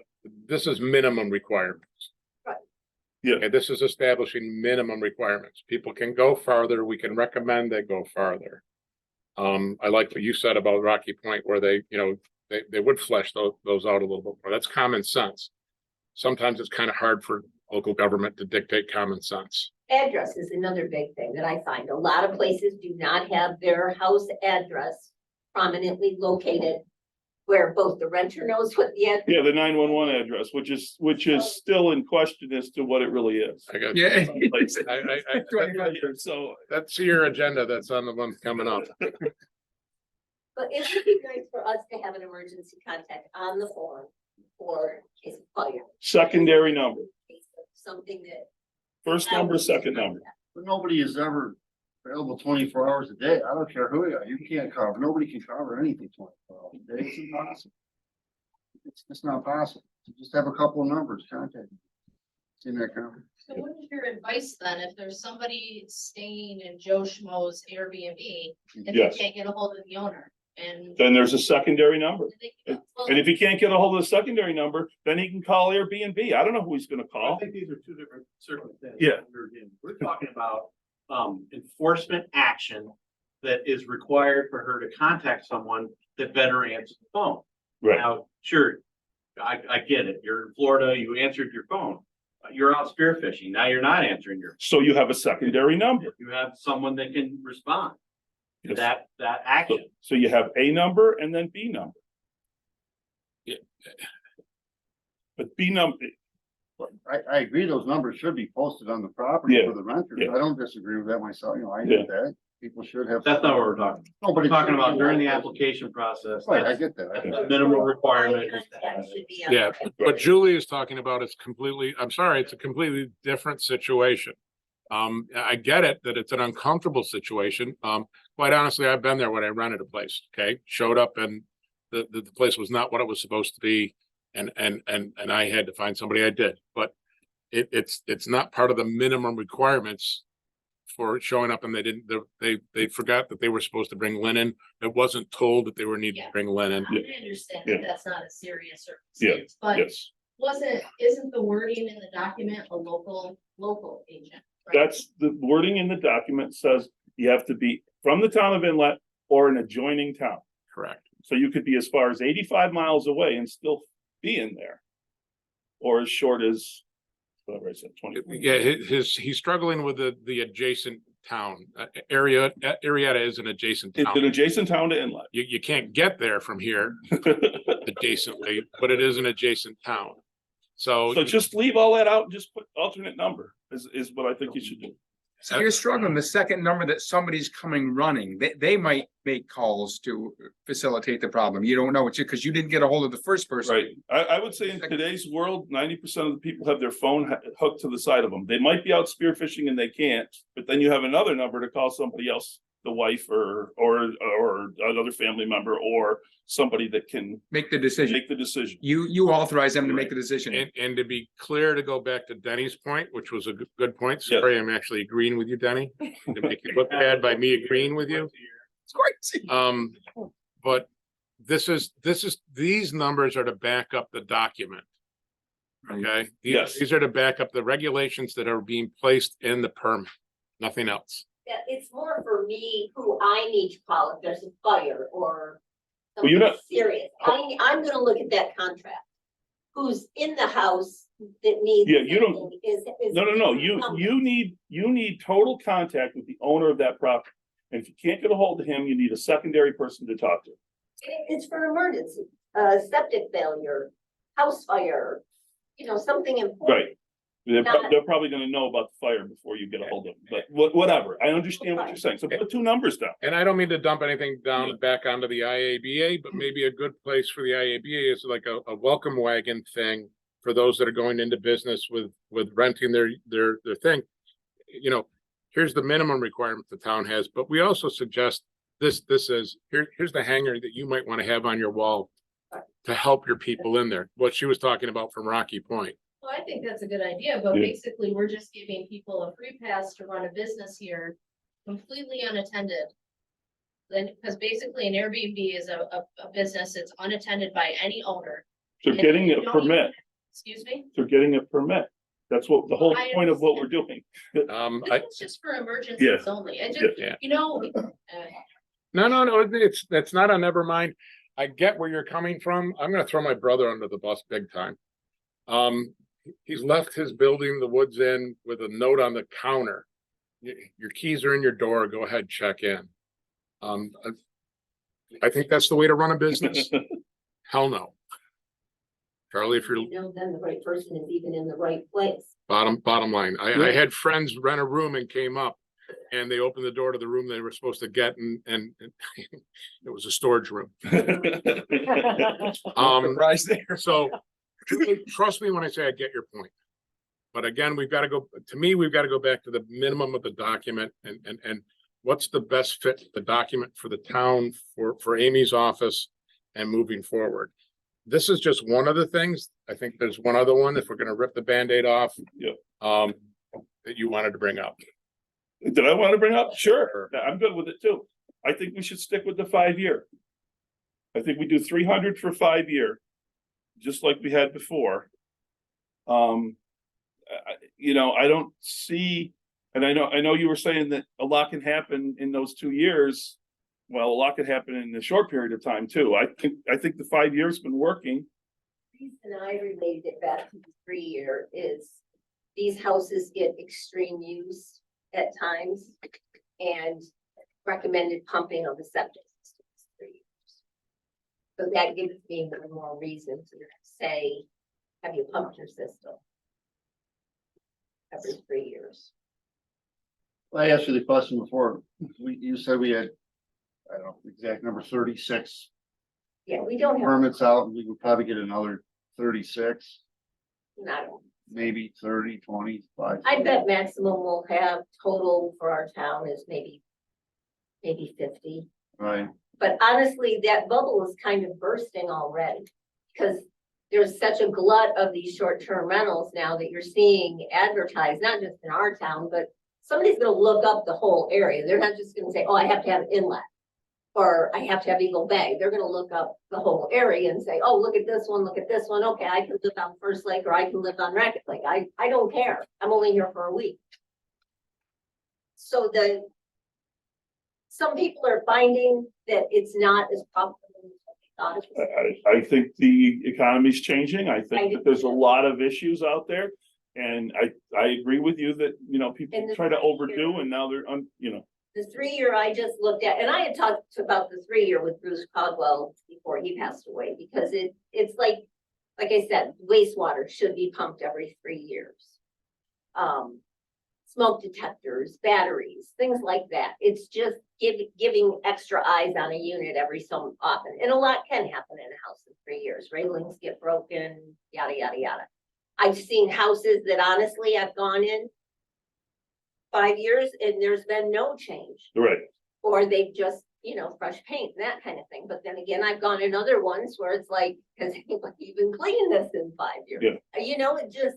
This is minimum requirements. Right. Yeah. Okay, this is establishing minimum requirements. People can go farther. We can recommend they go farther. I like what you said about Rocky Point where they, they would flesh those out a little bit more. That's common sense. Sometimes it's kind of hard for local government to dictate common sense. Address is another big thing that I find. A lot of places do not have their house address prominently located where both the renter knows what the address. Yeah, the 911 address, which is still in question as to what it really is. I got, Yeah. So, that's your agenda. That's on the one coming up. But it would be nice for us to have an emergency contact on the form for case of fire. secondary number, Case of something that. first number, second number. But nobody is ever available 24 hours a day. I don't care who you are. You can't cover, nobody can cover anything 24 hours a day. It's impossible. It's not possible. So just have a couple of numbers, contact. It's in that cover. So what is your advice then, if there's somebody staying in Joe Schmo's Airbnb, and they Yes. can't get a hold of the owner, and. Then there's a secondary number. Well, And if he can't get a hold of the secondary number, then he can call Airbnb. I don't know who he's gonna I call. think these are two different circumstances. Yeah. We're talking about enforcement action that is required for her to contact someone that better answers the phone. Right, Now, sure, I get it. You're in Florida, you answered your phone. You're out spearfishing. Now you're not answering your, so you have a secondary number. you have someone that can respond to Yes. that So, action. so you have A number and then B number. Yeah. But B number, I agree, those numbers should be posted on the property Yeah, for the renters. yeah. I don't disagree with that myself, I Yeah. get that. People should have. That's not what we're talking. No, but We're it's- talking about during the application process. Right, I that's get that. the minimum requirement. is to have Contact it. should be on Yeah, there. what Julie is talking about is completely, I'm sorry, it's a completely different situation. I get it that it's an uncomfortable situation. Quite honestly, I've been there when I rented a place, okay? Showed up and the place was not what it was supposed to be. And I had to find somebody. I did, but it's not part of the minimum requirements for showing up, and they didn't, they forgot that they were supposed to bring linen. It wasn't told that they were needed to bring linen. I understand Yeah. that that's not a serious Yeah. circumstance, but Yes, isn't the wording in the document a local agent? right? that's the wording in the document says you have to be from the town of Inlet or an adjoining town. Correct. So you could be as far as 85 miles away and still be in there. Or as short as, whatever I said, 20. Yeah, he's struggling with the adjacent town. Arietta is an adjacent It's an town. adjacent town to Inlet. You can't get there from here adjacently, but it is an adjacent town. So So just leave all that out and just put alternate number is what I think you should do. So you're struggling, the second number that somebody's coming running, they might make calls to facilitate the problem. You don't know it because you didn't get a hold of the first person. Right. I would say in today's world, 90% of the people have their phone hooked to the side of them. They might be out spearfishing and they can't, but then you have another number to call somebody else, the wife or another family member or somebody that can Make the decision. make the decision. You authorize them to make the decision. and to be clear, to go back to Denny's point, which was a good point. Yes. Sorry, I'm actually agreeing with you, Denny. To make you look bad by me agreeing with you. It's crazy. But these numbers are to back up the document. Okay? Yes. These are to back up the regulations that are being placed in the permit, nothing else. Yeah, it's more for me who I need to call if there's a fire or Well, you're something not- serious. I'm gonna look at that contract. Who's in the house that needs. Yeah, you don't- something is. No. You need total contact with the owner of that property. And if you can't get a hold of him, you need a secondary person to talk to. It's for emergency, septic failure, house fire, something important. Right. Not- They're probably gonna know about the fire before you get a hold of them, but whatever. I understand what you're saying. So put two numbers down. And I don't mean to dump anything down back onto the IABA, but maybe a good place for the IABA is like a welcome wagon thing for those that are going into business with renting their thing. Here's the minimum requirement the town has, but we also suggest this is here's the hanger that you might want to have on your wall to help your people in there. What she was talking about from Rocky Point. Well, I think that's a good idea, but Yeah. basically, we're just giving people a free pass to run a business here completely unattended. Then, because basically an Airbnb is a business that's unattended by any owner. They're And getting you a don't permit. Excuse me? They're getting a permit. That's what the whole I point of what we're doing. This is just for emergencies only. And just, Yeah. No, No, that's not a never mind. I get where you're coming from. I'm gonna throw my brother under the bus big time. He's left his building, the Woods Inn, with a note on the counter. Your keys are in your door, go ahead, check in. I think that's the way to run a business. Hell no. Charlie, if you're Then the right person is even in the right place. bottom line, I had friends rent a room and came up. And they opened the door to the room they were supposed to get and it was a storage room. Surprise there. So trust me when I say I get your point. But again, we've got to go back to the minimum of the document and what's the best fit the document for the town, for Amy's office and moving forward. This is just one of the things. I think there's one other one, if we're gonna rip the Band-Aid off. Yep. That you wanted to bring up. Did I want to bring up? Sure, I'm good with it too. I think we should stick with the 5-year. I think we do 300 for 5-year, just like we had before. I don't see, and I know you were saying that a lot can happen in those 2 years. Well, a lot could happen in a short period of time too. I think the 5 years been working. The reason I related it back to the 3-year is these houses get extreme use at times and recommended pumping of the septic system is 3 years. So that gives me one more reason to say, have you pumped your system? Every 3 years. I asked you the question before. You said we had, I don't know, the exact number 36 Yeah, we don't have, permits out, and we would probably get another 36, not, maybe 30, 25. I bet maximum we'll have total for our town is maybe 50. Right, But honestly, that bubble is kind of bursting already. Because there's such a glut of these short-term rentals now that you're seeing advertised, not just in our town, but somebody's gonna look up the whole area. They're not just gonna say, oh, I have to have Inlet. Or I have to have Eagle Bay. They're gonna look up the whole area and say, oh, look at this one, look at this one. Okay, I can live on First Lake or I can live on Racket Lake. I don't care. I'm only here for a week. So some people are finding that it's not as profitable as what they thought it was. I think the economy's changing. I I think do that there's a too. lot of issues out there. And I agree with you that, you know, people And the try to 3 overdo year- and now they're, you know, The 3-year I just looked at, and I had talked about the 3-year with Bruce Caldwell before he passed away, because it's like I said, wastewater should be pumped every 3 years. Smoke detectors, batteries, things like that. It's just giving extra eyes on a unit every so often. And a lot can happen in a house in 3 years. Railings get broken, yada, yada, yada. I've seen houses that honestly I've gone in 5 years and there's been no change. right. Or they've just, fresh paint, that kind of thing. But then again, I've gone in other ones where it's like, has anybody even cleaned this in 5 years? Yeah. It just,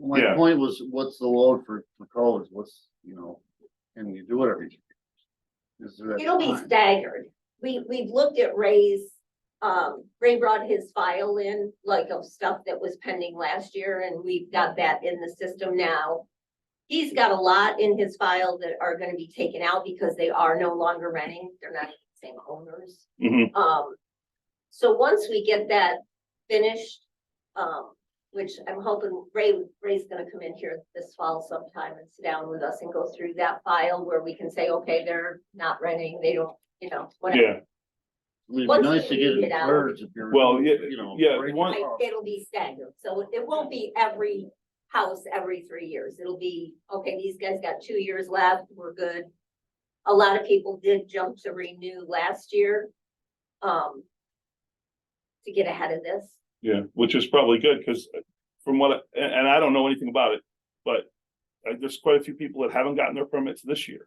My Yeah. point was, what's the load for colors? What's, can you do it every 2 years? Is there it'll be time? staggered. We've looked at Ray's, Ray brought his file in, like of stuff that was pending last year, and we've got that in the system now. He's got a lot in his file that are gonna be taken out because they are no longer renting. They're not the same owners. Mhm. So once we get that finished, which I'm hoping Ray's gonna come in here this fall sometime and sit down with us and go through that file where we can say, okay, they're not renting, they don't, whatever. Yeah, I mean, it'd Once be nice to we get get it out- thirds if you're. Well, yeah, yeah, break it one- off. It'll be staggered, so it won't be every house every 3 years. It'll be, okay, these guys got 2 years left, we're good. A lot of people did jump to renew last year. To get ahead of this. yeah, which is probably good, because from what, and I don't know anything about it, but there's quite a few people that haven't gotten their permits this year.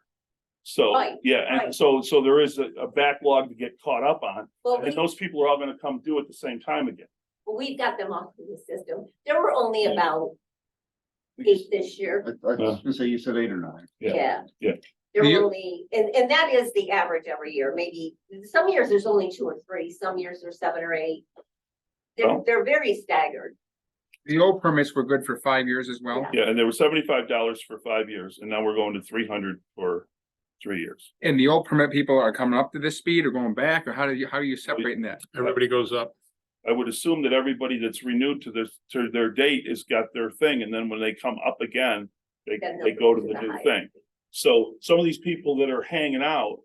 So, Right, yeah, and right. so there is a backlog to get caught up on, Well, and those people are all gonna come due at the same time again. we've got them off of the system. There were only Yeah. about 8 this year. I was gonna say, you said 8 or 9. Yeah. Yeah. Yeah. There were You- only, and that is the average every year. Maybe some years there's only 2 or 3, some years there's 7 or 8. Oh. They're very staggered. The old permits were good for 5 years as well. Yeah. Yeah, and they were $75 for 5 years, and now we're going to 300 for 3 years. And the old permit people are coming up to this speed or going back, or how are you separating that? Everybody goes up. I would assume that everybody that's renewed to their date has got their thing, and then when they come up again, they Then they they'll go to the higher. new thing. So some of these people that are hanging out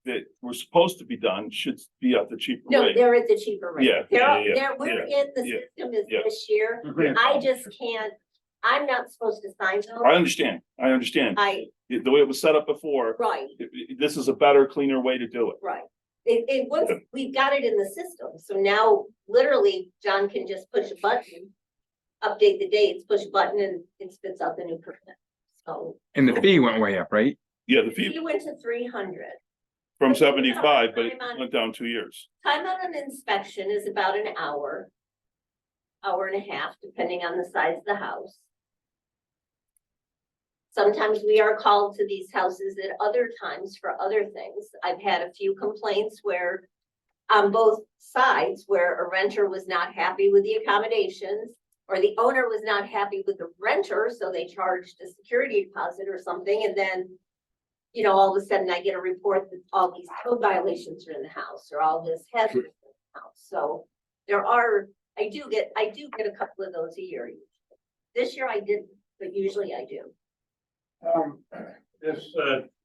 that were supposed to be done should be at the cheaper No, rate. they're at the cheaper rate. Yeah, We're in the yeah, system is yeah. this year. I just can't, I'm not supposed to sign I those. understand, I, the way it was set up before, right, this is a better, cleaner way to do it. right. Once we've got it in the system, so now literally John can just push a button, update the dates, push a button and it spits out the new permit. So And the fee went way up, right? Yeah, the he fee went to 300. from 75, but it I'm on- went down 2 years. Time on an inspection is about an hour and a half, depending on the size of the house. Sometimes we are called to these houses at other times for other things. I've had a few complaints where on both sides, where a renter was not happy with the accommodations or the owner was not happy with the renter, so they charged a security deposit or something, and then all of a sudden I get a report that all these code violations are in the house or all this hazard is in the house. So I do get a couple of those a year. This year I didn't, but usually I do. This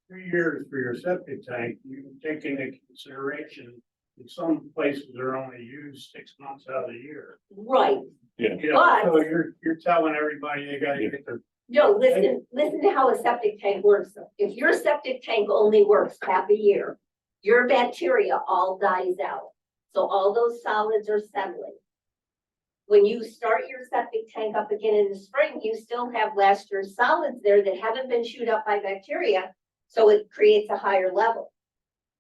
3 years for your septic tank, you take into consideration that some places are only used 6 months out of the year. Right. Yeah. You know, so But- you're telling everybody they gotta Yeah. get their. No, listen to how a septic tank works. If your septic tank only works half a year, your bacteria all dies out. So all those solids are settling. When you start your septic tank up again in the spring, you still have last year's solids there that haven't been chewed up by bacteria. So it creates a higher level.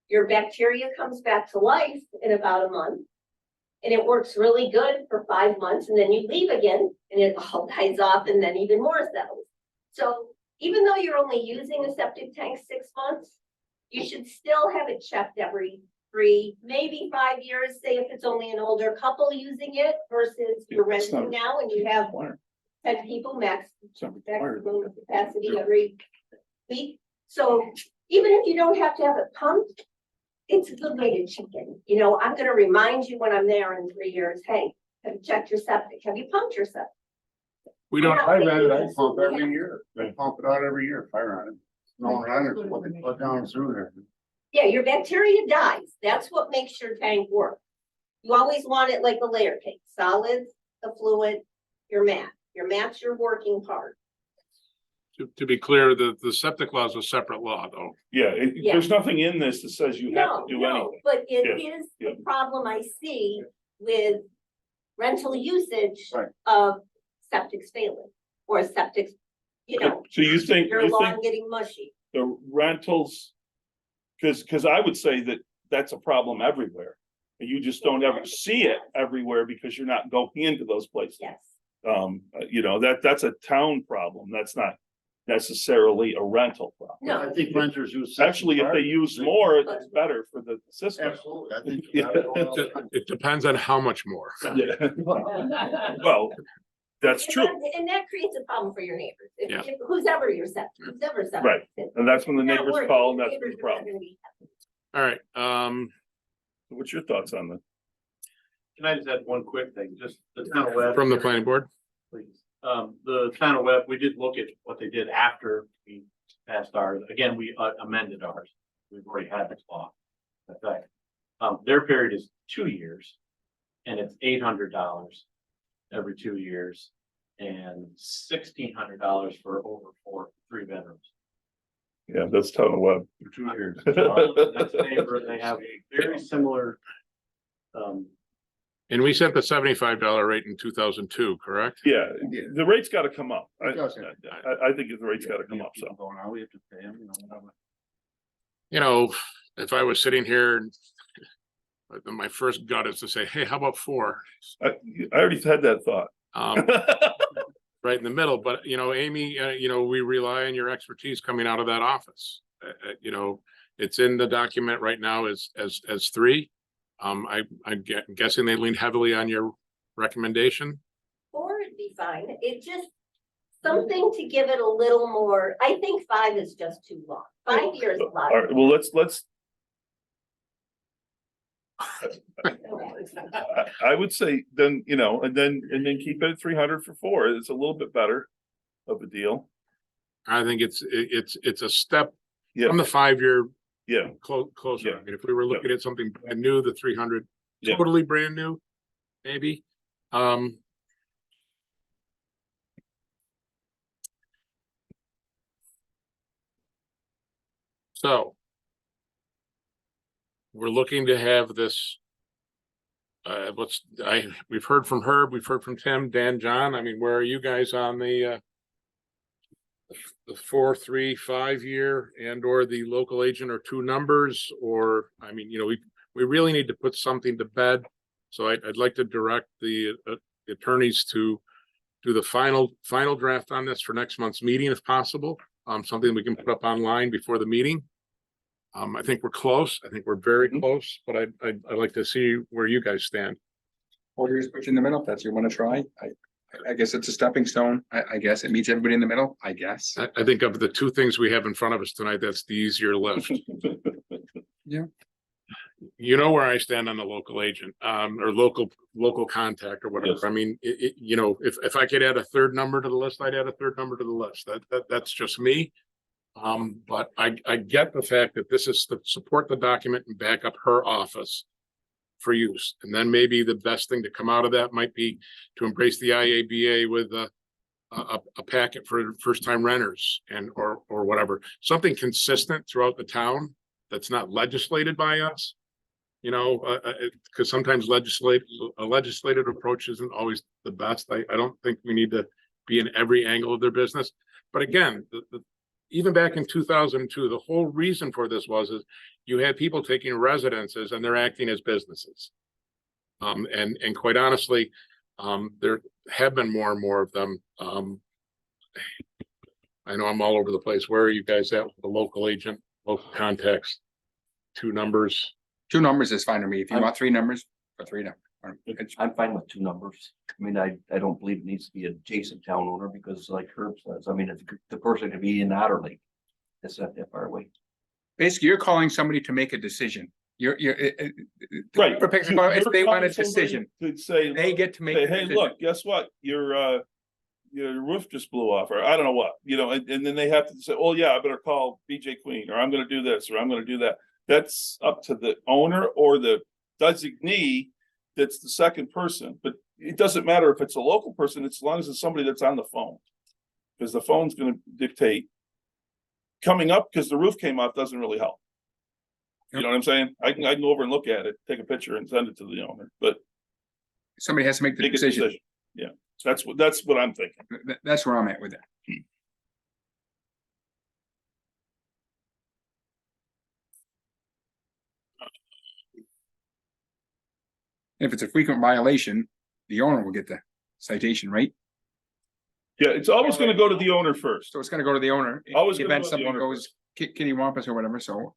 your bacteria comes back to life in about a month. And it works really good for 5 months, and then you leave again, and it all dies off, and then even more settles. So even though you're only using a septic tank 6 months, you should still have it checked every 3, maybe 5 years, say if it's only an older couple using it versus you're It's not- renting now and you have Required. 10 people It's not required. maximum capacity every week. So even if you don't have to have it pumped, it's a good way to check in. You know, I'm gonna remind you when I'm there in 3 years, hey, have you checked your septic? Have you pumped your septic? We don't, I rent it, I pump every year, I pump it out every year if I run it. No one runs it, what they put down through there. Yeah, your bacteria dies. That's what makes your tank work. You always want it like a layer cake, solids, the fluid, your mat. Your mat's your working part. to be clear, the septic law is a separate law, though. Yeah, Yeah. there's nothing in this that says you have No, to do no, anything. but it Yeah, is yeah. the problem I see with rental usage Right. of septic's failing or septic's, you know, So you think, your you lawn think getting mushy. the rentals? Cause I would say that that's a problem everywhere. You just don't ever see it everywhere because you're not going into those places. Yes. You know, that's a town problem. That's not necessarily a rental problem. No. I think renters use. Actually, if they use more, it's better for the system. Absolutely, I think. Yeah. It depends on how much more. Yeah. Well, that's true. And that creates a problem for your neighbors. Yeah. Who's ever your septic, who's ever septic. Right. And that's when the Not neighbors working, call and your that's the neighbors are not problem. gonna be happy. All right, What's your thoughts on that? Can I just add one quick thing, just the town of Webb. from the planning board, Please. The town of Webb, we did look at what they did after we passed ours. Again, we amended ours. We've already had this law. In effect. Their period is 2 years. And it's $800 every 2 years. And $1,600 for over 3 bedrooms. Yeah, that's town of Webb. For 2 years. That's a neighbor, they have very similar. and we set the $75 rate in 2002, correct? Yeah, Yeah. the rate's gotta come up. It does have to. I think the rate's gotta come up, so. Going on, we have to pay them, you know, whatever. You know, if I was sitting here, my first gut is to say, hey, how about 4? I already had that thought. Right in the middle, but you know, Amy, you know, we rely on your expertise coming out of that office. You know, it's in the document right now as 3. I'm guessing they leaned heavily on your recommendation. 4 would be fine. It just, something to give it a little more. I think 5 is just too long. 5 years is a lot. All right, well, let's, I would say then, you know, and then keep it at 300 for 4. It's a little bit better of a deal. I think it's a step Yeah, from the 5-year yeah, closer. Yeah. I mean, if we were looking at something brand new, the 300, Yeah. totally brand new, maybe. So we're looking to have this. We've heard from Herb, we've heard from Tim, Dan, John. I mean, where are you guys on the 4, 3, 5 year and or the local agent or 2 numbers? Or, I mean, you know, we really need to put something to bed. So I'd like to direct the attorneys to do the final draft on this for next month's meeting if possible. Something we can put up online before the meeting. I think we're close. I think we're very close, but I'd like to see where you guys stand. Or here's put you in the middle, if that's what you wanna try. I guess it's a stepping stone. I guess it meets everybody in the middle, I guess. I think of the 2 things we have in front of us tonight, that's the easier lift. Yeah. You know where I stand on the local agent, or local contact or whatever. Yes. I mean, you know, if I could add a 3rd number to the list, I'd add a 3rd number to the list. That's just me. But I get the fact that this is to support the document and back up her office for use. And then maybe the best thing to come out of that might be to embrace the IABA with a packet for first time renters and or whatever, something consistent throughout the town that's not legislated by us. You know, because sometimes a legislative approach isn't always the best. I don't think we need to be in every angle of their business. But again, even back in 2002, the whole reason for this is you had people taking residences and they're acting as businesses. And quite honestly, there have been more and more of them. I know I'm all over the place. Where are you guys at with the local agent, local context? 2 numbers. 2 numbers is fine to me. If you I'm- want 3 numbers, for 3 numbers. It's- I'm fine with 2 numbers. I mean, I don't believe it needs to be adjacent town owner because like Herb says, I mean, if the person could be in Otterley. It's not that far away. Basically, you're calling somebody to make a decision. You're. Right. For picture, You- if you're they want a calling somebody decision, To say, they get to make. say, a hey, decision. look, guess what? Your roof just blew off, or I don't know what, and then they have to say, oh yeah, I better call BJ Queen, or I'm gonna do this, or I'm gonna do that. That's up to the owner or the designee. That's the second person, but it doesn't matter if it's a local person, as long as it's somebody that's on the phone. Because the phone's gonna dictate. Coming up, because the roof came off doesn't really help. You know what I'm saying? I can go over and look at it, take a picture and send it to the owner, but Somebody has to make the make a decision. decision. Yeah, that's what I'm thinking. That's where I'm at with it. If it's a frequent violation, the owner will get the citation, right? Yeah, it's always gonna go to the owner first. So it's gonna go to the owner. In Always the gonna event go to the someone owner goes kitty wampus or whatever, so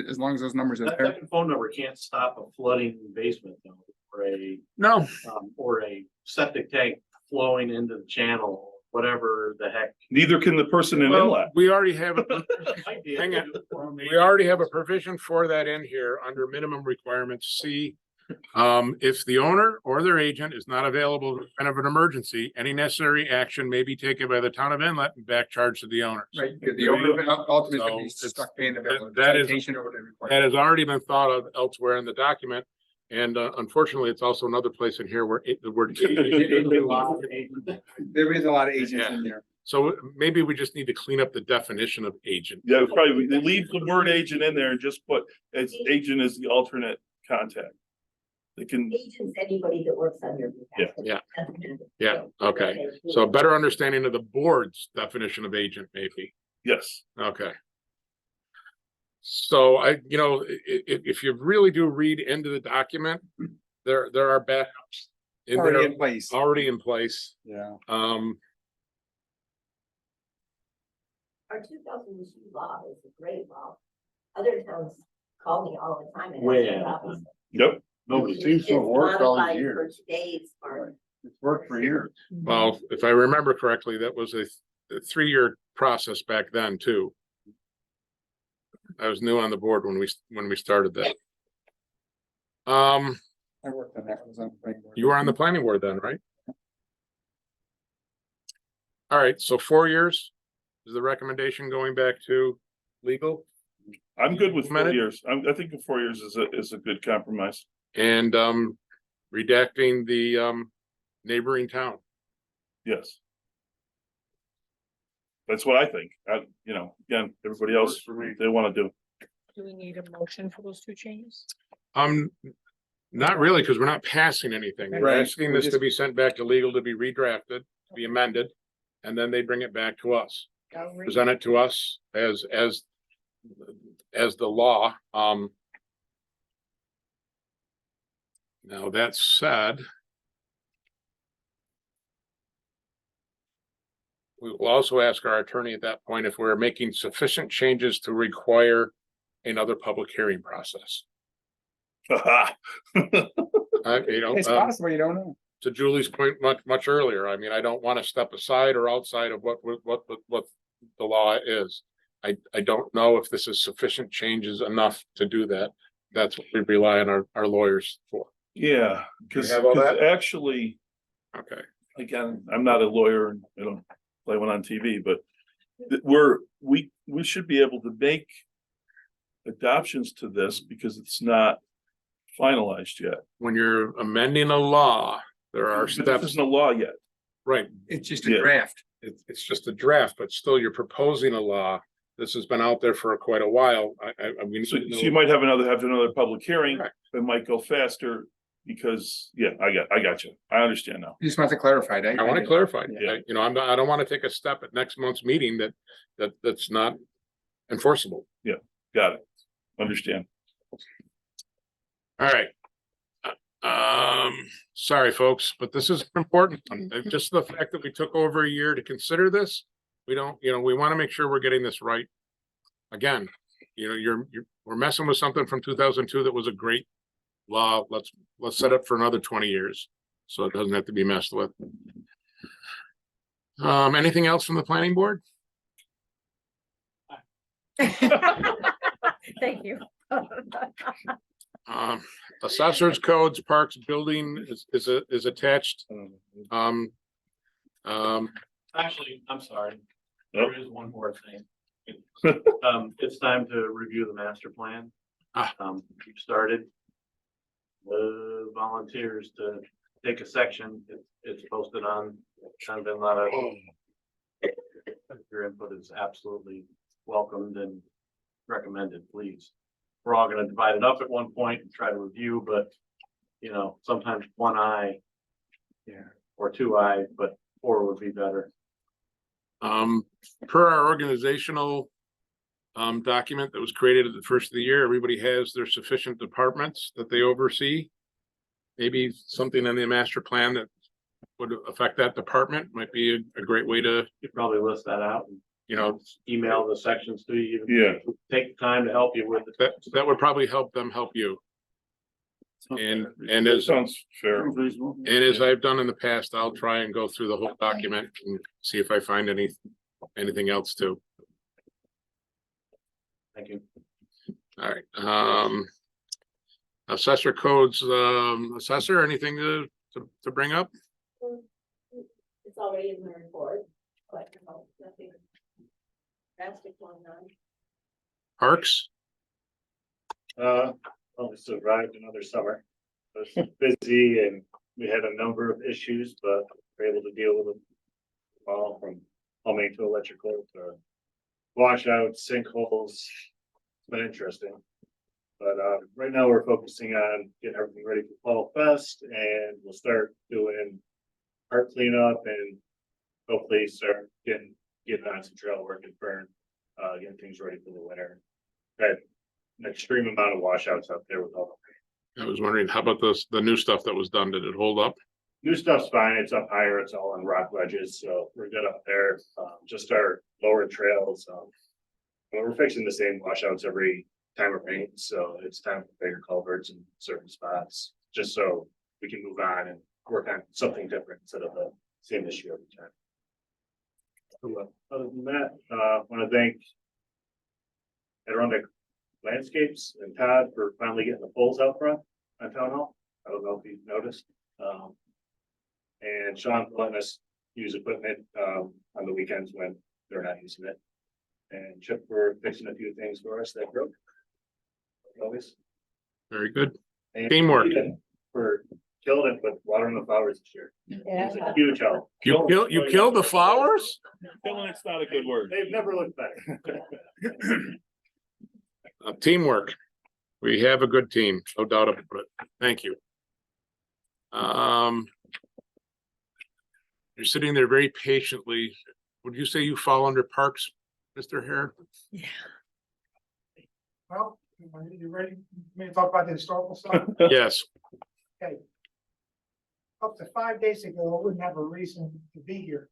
as long as those numbers are That there. second phone number can't stop a flooding basement though, No, or a septic tank flowing into the channel, whatever the heck. Neither can the person in well, Inlet. we already have, I did. hang on. We already have a provision for that in here under minimum requirements C. If the owner or their agent is not available in kind of an emergency, any necessary action may be taken by the town of Inlet and back charged to the owners. Right, the owner ultimately So be it's- stuck paying the bill. that is- Citation or whatever. That has already been thought of elsewhere in the document. And unfortunately, it's also another place in here where the word. There is a lot of agents in there. So maybe we just need to clean up the definition of agent. Yeah, probably, they leave the word agent in there and just put, as agent is the alternate contact. They can, Agents, anybody that works on your behalf. Yeah. Yeah, okay. So a better understanding of the board's definition of agent, maybe. yes, Okay. So if you really do read into the document, there are backups. in there Already in place. Already in place. Yeah. Our 2002 law is a great law. Other towns call me all the time. and ask Way me ahead of about time. this. yep. Nobody seems to have It's worked all modified these for years. today's market. It's worked for years. Well, if I remember correctly, that was a 3-year process back then too. I was new on the board when we started that. I worked on that. I was on the planning board. You were on the planning board then, right? All right, so 4 years is the recommendation going back to legal I'm good with 4 Minute. years. I think the 4 years is a good compromise. and redacting the neighboring town. Yes. That's what I think. Again, everybody else, they wanna do. Do we need a motion for those 2 changes? Not really, because we're not passing anything. We're Right, asking we're this to just- be sent back to legal to be redrafted, to be amended, and then they bring it back to us. I'll read. Present it to us as the law. Now, that said, we will also ask our attorney at that point if we're making sufficient changes to require another public hearing process. It's possible, you don't know. To Julie's point much earlier, I mean, I don't want to step aside or outside of what the law is. I don't know if this is sufficient changes enough to do that. That's what we rely on our lawyers for. Yeah, because have all that? actually, Okay. again, I'm not a lawyer and I don't play one on TV, but we should be able to make adoptions to this because it's not finalized yet. When you're amending a law, there are This steps, isn't a law yet. right? It's just a Yeah. draft. It's just a draft, but still you're proposing a law. This has been out there for quite a while. So you might have another public hearing. Correct. It might go faster. Because, yeah, I got you. I understand now. You just want to clarify that. I want to clarify, Yeah. you know, I don't want to take a step at next month's meeting that's not enforceable. Got it. Understand. All right. Sorry, folks, but this is important. Just the fact that we took over a year to consider this, we don't, you know, we want to make sure we're getting this right. Again, you know, we're messing with something from 2002 that was a great law. Let's set up for another 20 years. So it doesn't have to be messed with. Anything else from the planning board? Thank you. Assessors codes, parks, building is attached. Actually, I'm sorry. Nope. There is one more thing. It's time to review the master plan. We've started. The volunteers to take a section, it's posted on, kind of been a lot of. Your input is absolutely welcomed and recommended, please. We're all gonna divide it up at one point and try to review, but, you know, sometimes one eye. Yeah, or two eyes, but four would be better. Per our organizational document that was created at the first of the year, everybody has their sufficient departments that they oversee. Maybe something in the master plan that would affect that department might be a great way to, You probably list that out and, you know, email the sections to you. Yeah. Take the time to help you with it. that would probably help them help you. And That as sounds fair. as I've done in the past, I'll try and go through the whole document and see if I find anything else too. Thank you. All right, assessor codes, assessor, anything to bring up? It's already in the report, but nothing drastic going on. Parks? Well, this arrived another summer. It was busy and we had a number of issues, but we're able to deal with them all, from plumbing to electrical to washouts, sinkholes. It's been interesting. But right now we're focusing on getting everything ready for Fall Fest, and we'll start doing park cleanup and hopefully start getting on some trail work and burn, getting things ready for the winter. Had an extreme amount of washouts out there with all the I was wondering, how about the new stuff that was done? Did it hold up? new stuff's fine. It's up higher. It's all on rock ledges, so we're good up there. Just our lower trails. We're fixing the same washouts every time it rains, so it's time for bigger culverts in certain spots, just so we can move on and work on something different instead of the same issue every time. So, other than that, want to thank Adirondack Landscapes and Todd for finally getting the poles out front on Town Hall. I don't know if you've noticed. And Sean for letting us use equipment on the weekends when they're not using it. And Chip for fixing a few things for us that broke. Always. Very good. And Teamwork. For killing it with watering the flowers this year. It's a huge help. You killed the flowers? Killing it's not a good word. They've never looked better. Teamwork. We have a good team, no doubt about it. Thank you. You're sitting there very patiently. Would you say you fall under parks, Mr. Hare? Yeah. Well, you ready? Me to talk about the historical stuff? Yes. Okay. Up to 5 days ago, I wouldn't have a reason to be here.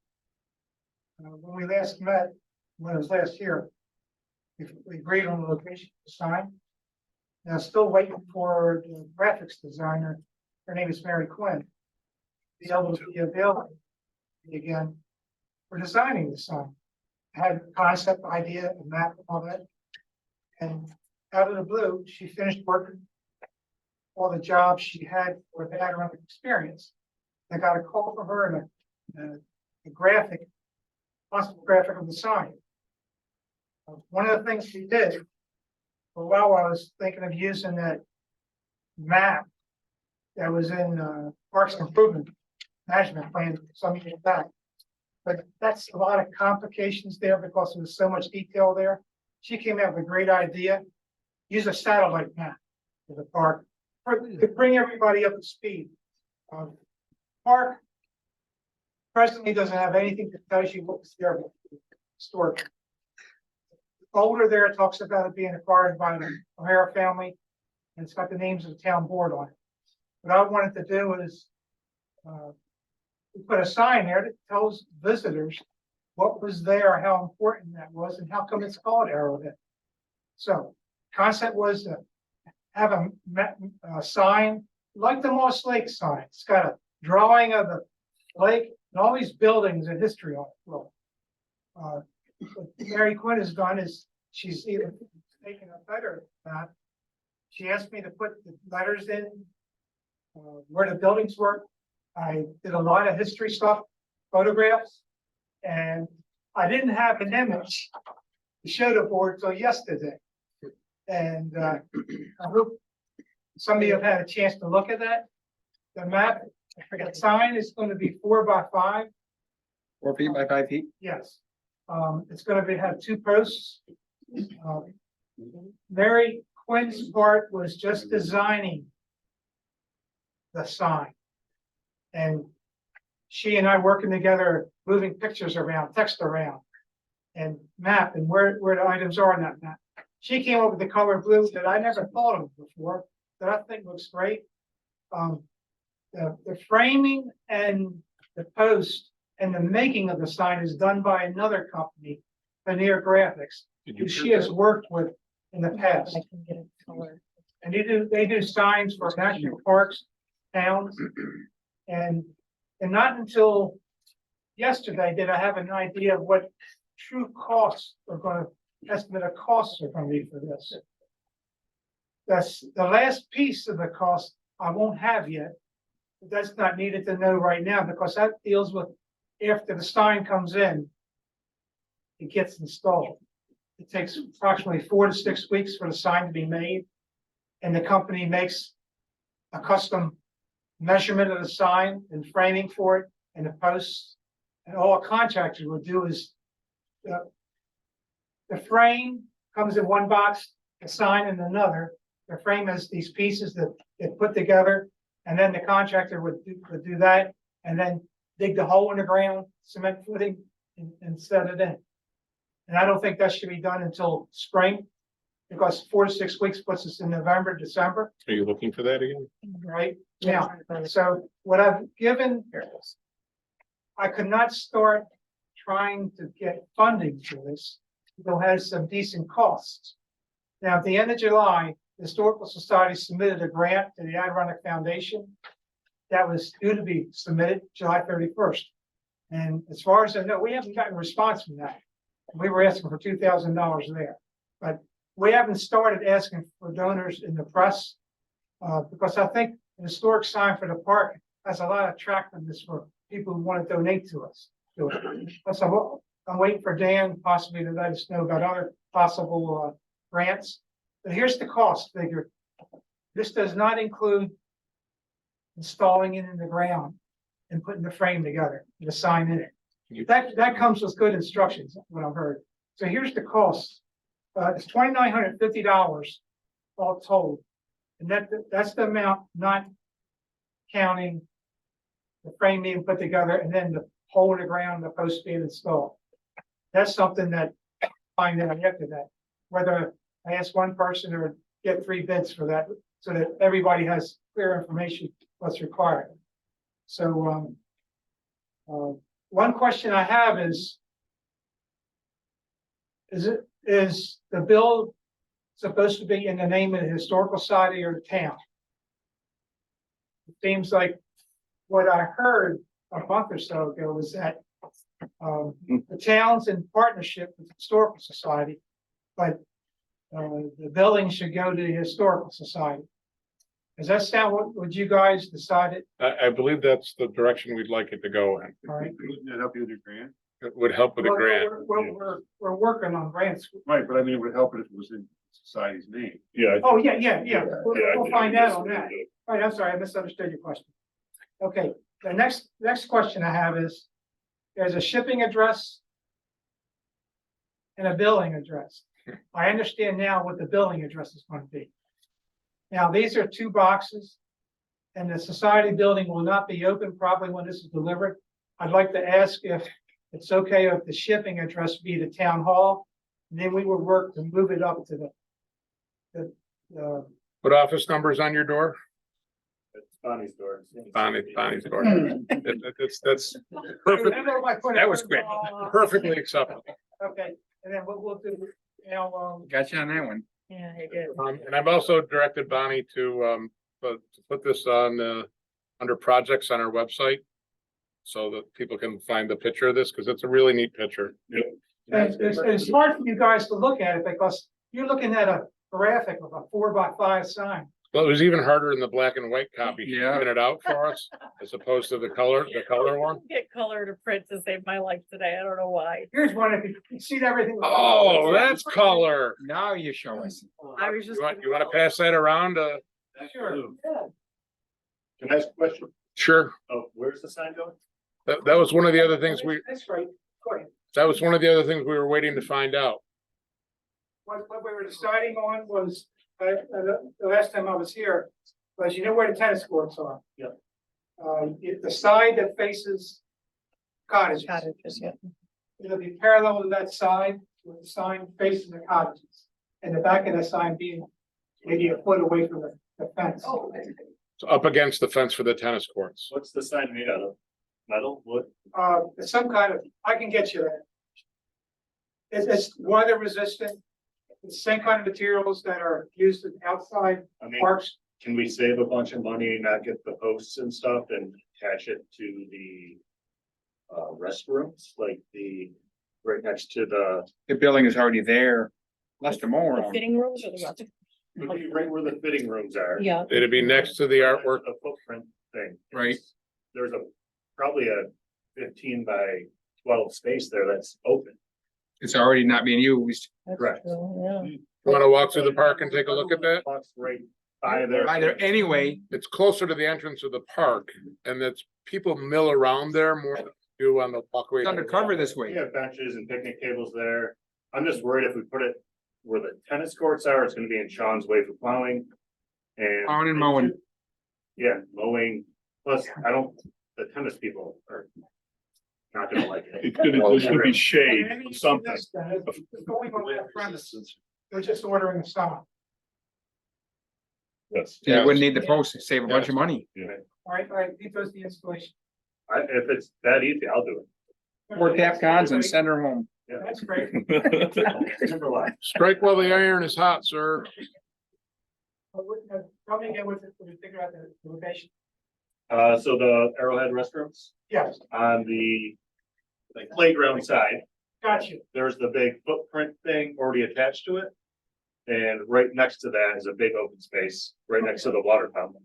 When we last met, when it was last year, we agreed on the location to sign. Now, still waiting for the graphics designer. Her name is Mary Quinn. Be able to be available again for designing the sign. I had a concept, idea, a map, and all that. And out of the blue, she finished working all the jobs she had for the Adirondack experience. I got a call from her and a graphic, possible graphic of the sign. One of the things she did, for a while I was thinking of using that map that was in Parks Improvement Management Plan some years back. But that's a lot of complications there because there's so much detail there. She came out with a great idea. Use a satellite map for the park to bring everybody up to speed. Park presently doesn't have anything that tells you what was there historic. The folder there talks about it being acquired by the O'Hara family, and it's got the names of the town board on it. What I wanted to do is put a sign there that tells visitors what was there, how important that was, and how come it's called Arrowhead. So concept was to have a sign like the Moss Lake sign. It's got a drawing of the lake and all these buildings and history on it. Well, what Mary Quinn has done is she's either taken a better map. She asked me to put the letters in where the buildings were. I did a lot of history stuff, photographs, and I didn't have an image to show the board till yesterday. And I hope some of you have had a chance to look at that. The map, the sign is going to be 4 by 5. 4 feet by 5 feet. Yes. It's going to have 2 posts. Mary Quinn's part was just designing the sign. And she and I working together, moving pictures around, text around, and map and where the items are on that map. She came up with the color blue that I never thought of before, that I think looks great. The framing and the post and the making of the sign is done by another company, Veneer Graphics, who she has worked with in the past. I can get a color. And they do signs for national parks, towns, and not until yesterday did I have an idea of what true costs are going to estimate of costs are going to be for this. That's the last piece of the cost I won't have yet. But that's not needed to know right now because that deals with after the sign comes in, it gets installed. It takes approximately 4 to 6 weeks for the sign to be made. And the company makes a custom measurement of the sign and framing for it and the posts. And all a contractor would do is the frame comes in one box, the sign in another. The frame has these pieces that get put together, and then the contractor would do that, and then dig the hole in the ground, cement footing, and set it in. And I don't think that should be done until spring, because 4 to 6 weeks puts us in November, December, Are you looking for that again? right? Now, so what I've given, I could not start trying to get funding for this. It'll have some decent costs. Now, at the end of July, the Historical Society submitted a grant to the Adirondack Foundation that was due to be submitted July 31st. And as far as I know, we haven't gotten a response from that. We were asking for $2,000 there, but we haven't started asking for donors in the press because I think an historic sign for the park has a lot of attractiveness for people who want to donate to us. So I'm waiting for Dan possibly to let us know about other possible grants. But here's the cost figure. This does not include installing it in the ground and putting the frame together, the sign in it. That comes with good instructions, what I've heard. So here's the cost. It's $2,950 all told. And that's the amount not counting the frame being put together and then the hole in the ground, the post being installed. That's something that I find out after that, whether I ask one person or get 3 bids for that so that everybody has clear information what's required. So one question I have is the bill supposed to be in the name of the Historical Society or the town? It seems like what I heard a month or so ago was that the town's in partnership with the Historical Society, but the building should go to the Historical Society. Does that sound what you guys decided? I believe that's the direction we'd like it to go in. All right. Wouldn't it help you with your grant? It would help with a Well, grant. We're working on grants. Right, but I mean, it would help if it was in society's name. Yeah. Oh, yeah. We'll I find think out on that. All right, I'm sorry, I misunderstood your question. Okay, the next question I have is, there's a shipping address and a billing address. I understand now what the billing address is going to be. Now, these are 2 boxes. And the society building will not be open probably when this is delivered. I'd like to ask if it's okay if the shipping address be the town hall. And then we will work to move it up to the Put office numbers on your door? It's Bonnie's door. Bonnie's door. That's perfect, That was quick. perfectly acceptable. Okay, and then what we'll do now, Got you on that one. Yeah, I did. And I've also directed Bonnie to put this on, under projects on our website. So that people can find the picture of this, because it's a really neat picture. it's hard for you guys to look at it because you're looking at a graphic of a 4x5 sign. Well, it was even harder in the black and white copy. Yeah. Printed it out for us, as opposed to the color one. Get color to print to save my life today. I don't know why. Here's one, if you see everything. Oh, that's color. Now you show us. I was just. You want to pass that around? Sure, yeah. Can I ask a question? Sure. Oh, where's the sign going? That was one of the other things That's right. Go ahead. that was one of the other things we were waiting to find out. What we were deciding on was, the last time I was here, was you know where the tennis courts are? Yeah. The side that faces cottages. Cottages, yeah. It'll be parallel to that side, with the sign facing the cottages. And the back of the sign being maybe a foot away from the fence. So up against the fence for the tennis courts. What's the sign made out of? Metal, wood? It's some kind of, I can get you that. It's weather resistant. It's the same kind of materials that are used in outside I mean, parks. can we save a bunch of money and not get the posts and stuff and attach it to the restrooms, like right next to The building is already there. Less the mower The on. fitting rooms or the what? would be right where the fitting rooms are. Yeah. It'd be next to the artwork. A footprint thing. Right. There's probably a 15 by 12 space there that's open. It's already not being used. That's Correct. true, yeah. You want to walk through the park and take a look at that? Spots right by there. Either anyway, It's closer to the entrance of the park, and that's people mill around there more than they do on the walkway. it's undercover this We way. have benches and picnic tables there. I'm just worried if we put it where the tennis courts are, it's gonna be in Sean's way for plowing. And. Plowing and mowing. Yeah, mowing, plus the tennis people are not gonna like it. It's gonna, there's gonna be shade, And anything something. that's going on that premises, we're just ordering a sign. Yes. You wouldn't need the post to save a bunch of money. All right, leave those the installation. If it's that easy, I'll do Or tap cons and send her home. it. That's great. Number one. Strike while the iron is hot, sir. Tell me again, we figure out the location. So the Arrowhead restrooms Yes, on the like playground side, got you. there's the big footprint thing already attached to it. And right next to that is a big open space, right next to the water fountain.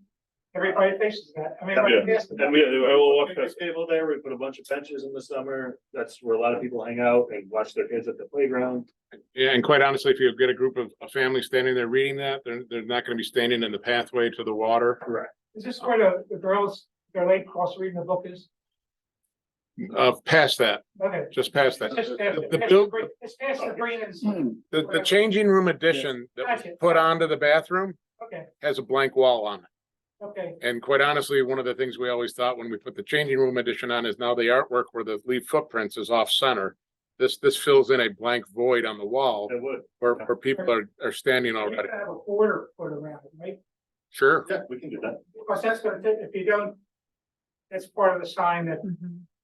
Everybody faces that. I mean, Yeah. right past And it. I will walk past table there, we put a bunch of benches in the summer, that's where a lot of people hang out and watch their kids at the playground. Yeah, and quite honestly, if you get a group of a family standing there reading that, they're not gonna be standing in the pathway to the water. Correct. Is this where the girls, their late cross reading the book is? Past that, Okay. just past that. It's past The build- it's past the green and, The changing room addition that was Gotcha. put onto the bathroom okay, has a blank wall on it. okay. And quite honestly, one of the things we always thought when we put the changing room addition on is now the artwork where the leaf footprints is off center. This fills in a blank void on the wall It would, where people are standing You already. can have a border put around it, right? Sure. yeah, we can do that. Because that's gonna take, if you don't, that's part of the sign that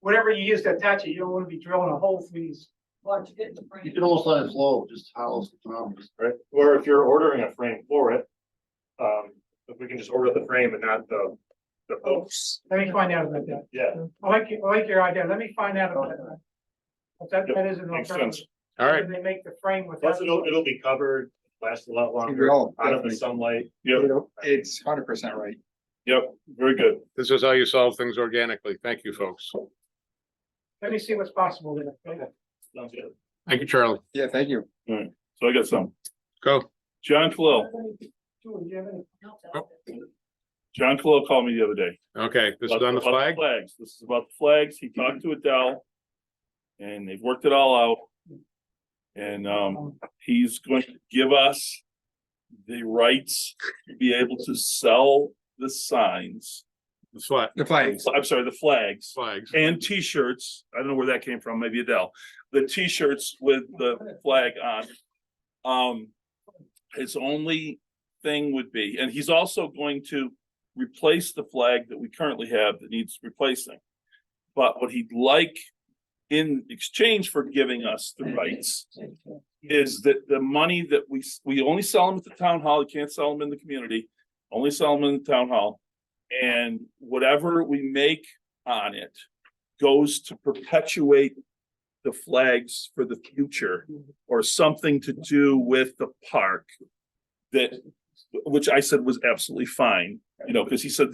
whatever you use to attach it, you don't wanna be drilling a hole through these. You can almost let it flow, just hollows the numbers. Right, or if you're ordering a frame for it, if we can just order the frame and not the posts, Let me find out about that. yeah. I like your idea. Let me find out about that. But that is an Makes alternative. sense. All right. They make the frame with. Plus, it'll be covered, last a lot longer, will, out of the definitely. sunlight. Yep, It's 100% right. yep, very good. This is how you solve things organically. Thank you, folks. Let me see what's possible with it. Sounds good. Thank you, Charlie. Yeah, thank you. So I got some. Go. John Khalil. John Khalil called me the other day. Okay, this is About- on the about flag. Flags. This is about the flags. He talked to Adele. And they've worked it all out. And he's going to give us the rights to be able to sell the signs. The flag, The flags. I'm sorry, the flags flags. and T-shirts. I don't know where that came from, maybe Adele. The T-shirts with the flag on. His only thing would be, and he's also going to replace the flag that we currently have that needs replacing. But what he'd like in exchange for giving us the rights is that the money that we only sell them at the town hall, you can't sell them in the community, only sell them in the town hall. And whatever we make on it goes to perpetuate the flags for the future or something to do with the park that, which I said was absolutely fine, because he said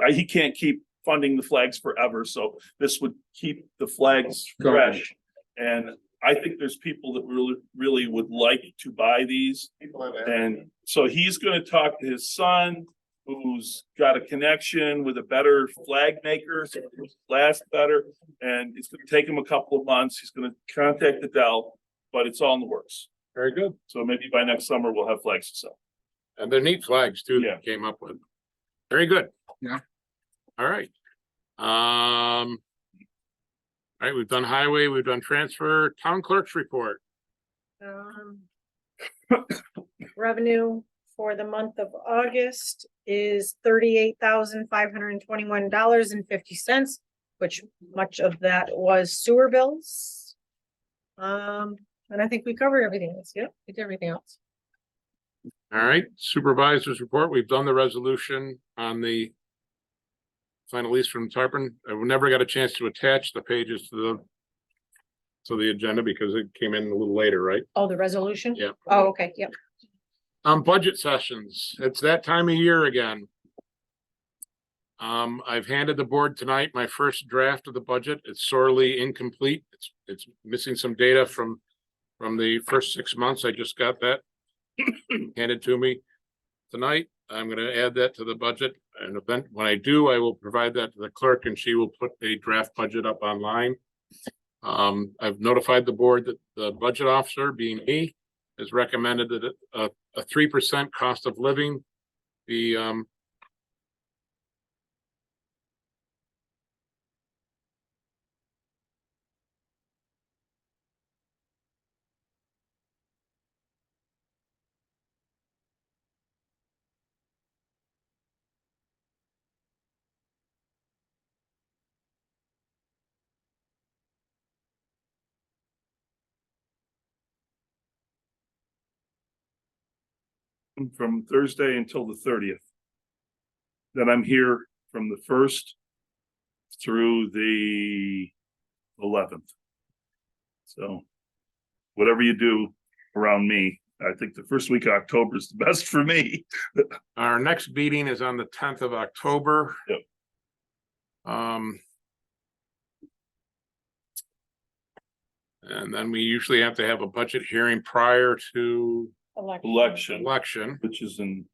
he can't keep funding the flags forever. So this would keep the flags fresh. And I think there's people that really would like to buy these. And so he's going to talk to his son, who's got a connection with a better flag maker, so it'll last better. And it's going to take him a couple of months. He's going to contact Adele, but it's all in the works. Very good. So maybe by next summer, we'll have flags to sell. And they're neat flags too, Yeah. that came up with. Very good. Yeah. All right. All right, we've done highway, we've done transfer, town clerk's report. Revenue for the month of August is $38,521.50, which much of that was sewer bills. And I think we covered everything else. Yep, we did everything else. All right, supervisor's report, we've done the resolution on the final lease from Tarpon. I never got a chance to attach the pages to the agenda because it came in a little later, right? Oh, the resolution? Yeah. Oh, okay, yep. Budget sessions, it's that time of year again. I've handed the board tonight my first draft of the budget. It's sorely incomplete. It's missing some data from the first 6 months. I just got that handed to me tonight. I'm gonna add that to the budget, and when I do, I will provide that to the clerk and she will put a draft budget up online. I've notified the board that the budget officer, being me, has recommended that a 3% cost of living be From Thursday until the 30th. Then I'm here from the 1st through the 11th. So whatever you do around me, I think the first week of October is the best for me. Our next meeting is on the 10th of October. Yep. And then we usually have to have a budget hearing prior to Election, which is the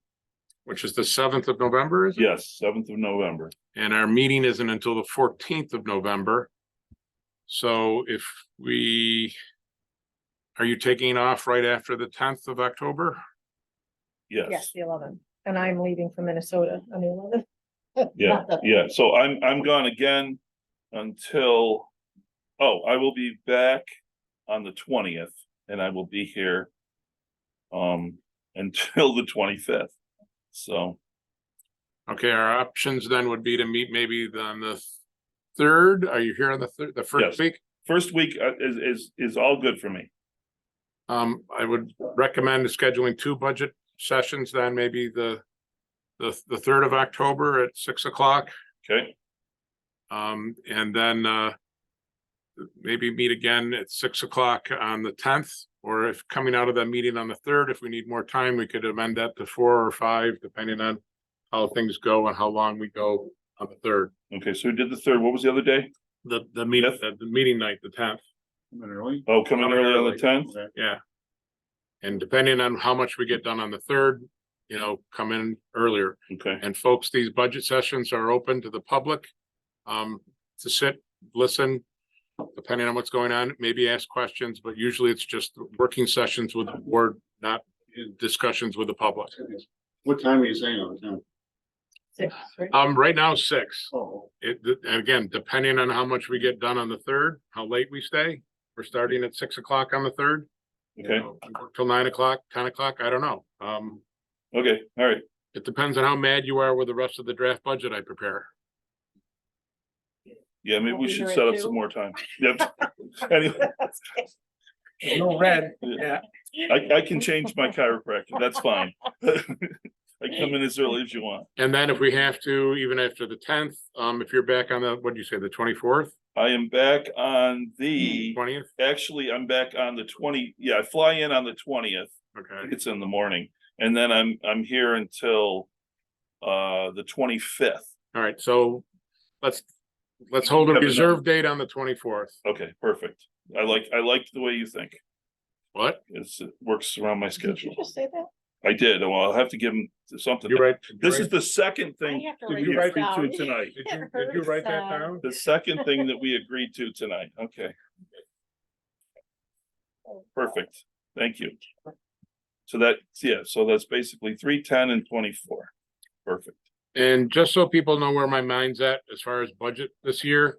7th of November, is it? yes, 7th of November. And our meeting isn't until the 14th of November. So are you taking off right after the 10th of October? Yes, Yes, the 11th. And I'm leaving for Minnesota on the 11th. yeah, yeah. So I'm gone again until, I will be back on the 20th and I will be here until the 25th. So. Okay, our options then would be to meet maybe on the 3rd. Are you here on the first Yes. week? First week is all good for me. I would recommend scheduling 2 budget sessions, then maybe the 3rd of October at 6 o'clock. Okay, And then maybe meet again at 6 o'clock on the 10th, or if coming out of that meeting on the 3rd, if we need more time, we could amend that to 4 or 5, depending on how things go and how long we go on the 3rd. okay, so we did the 3rd. What was the other day? The meeting night, the 10th. Oh, coming early on the 10th? Yeah. And depending on how much we get done on the 3rd, come in earlier. Okay, And folks, these budget sessions are open to the public, to sit, listen, depending on what's going on, maybe ask questions, but usually it's just working sessions with the board, not discussions with the public. What time are you saying on the time? 6, right? Right now, 6. Oh, And again, depending on how much we get done on the 3rd, how late we stay, we're starting at 6 o'clock on the 3rd. Okay, Till 9 o'clock, 10 o'clock, I don't know. okay, all right. It depends on how mad you are with the rest of the draft budget I prepare. Yeah, maybe I'll we be should here set at up 2. some more time. Yep. Anyway, No red, yeah. I can change my chiropractor. That's fine. I come in as early as you want. And then if we have to, even after the 10th, if you're back on the, what did you say, the 24th, I am back on the, 20th? actually, I'm back on the 20, yeah, I fly in on the 20th. Okay. It's in the morning. And then I'm here until the 25th. All right, so let's hold a Have reserve date on the 24th. Okay, perfect. I like the way you think. What? It works around my Did you schedule. just say that? I did. Well, I'll have to give him something. You're right. This is the second I thing have to that write we this agreed to down. tonight. Did you write that down? The second thing that we agreed to tonight. Okay, perfect. Thank you. So that's basically 3, 10, and 24. Perfect. And just so people know where my mind's at as far as budget this year.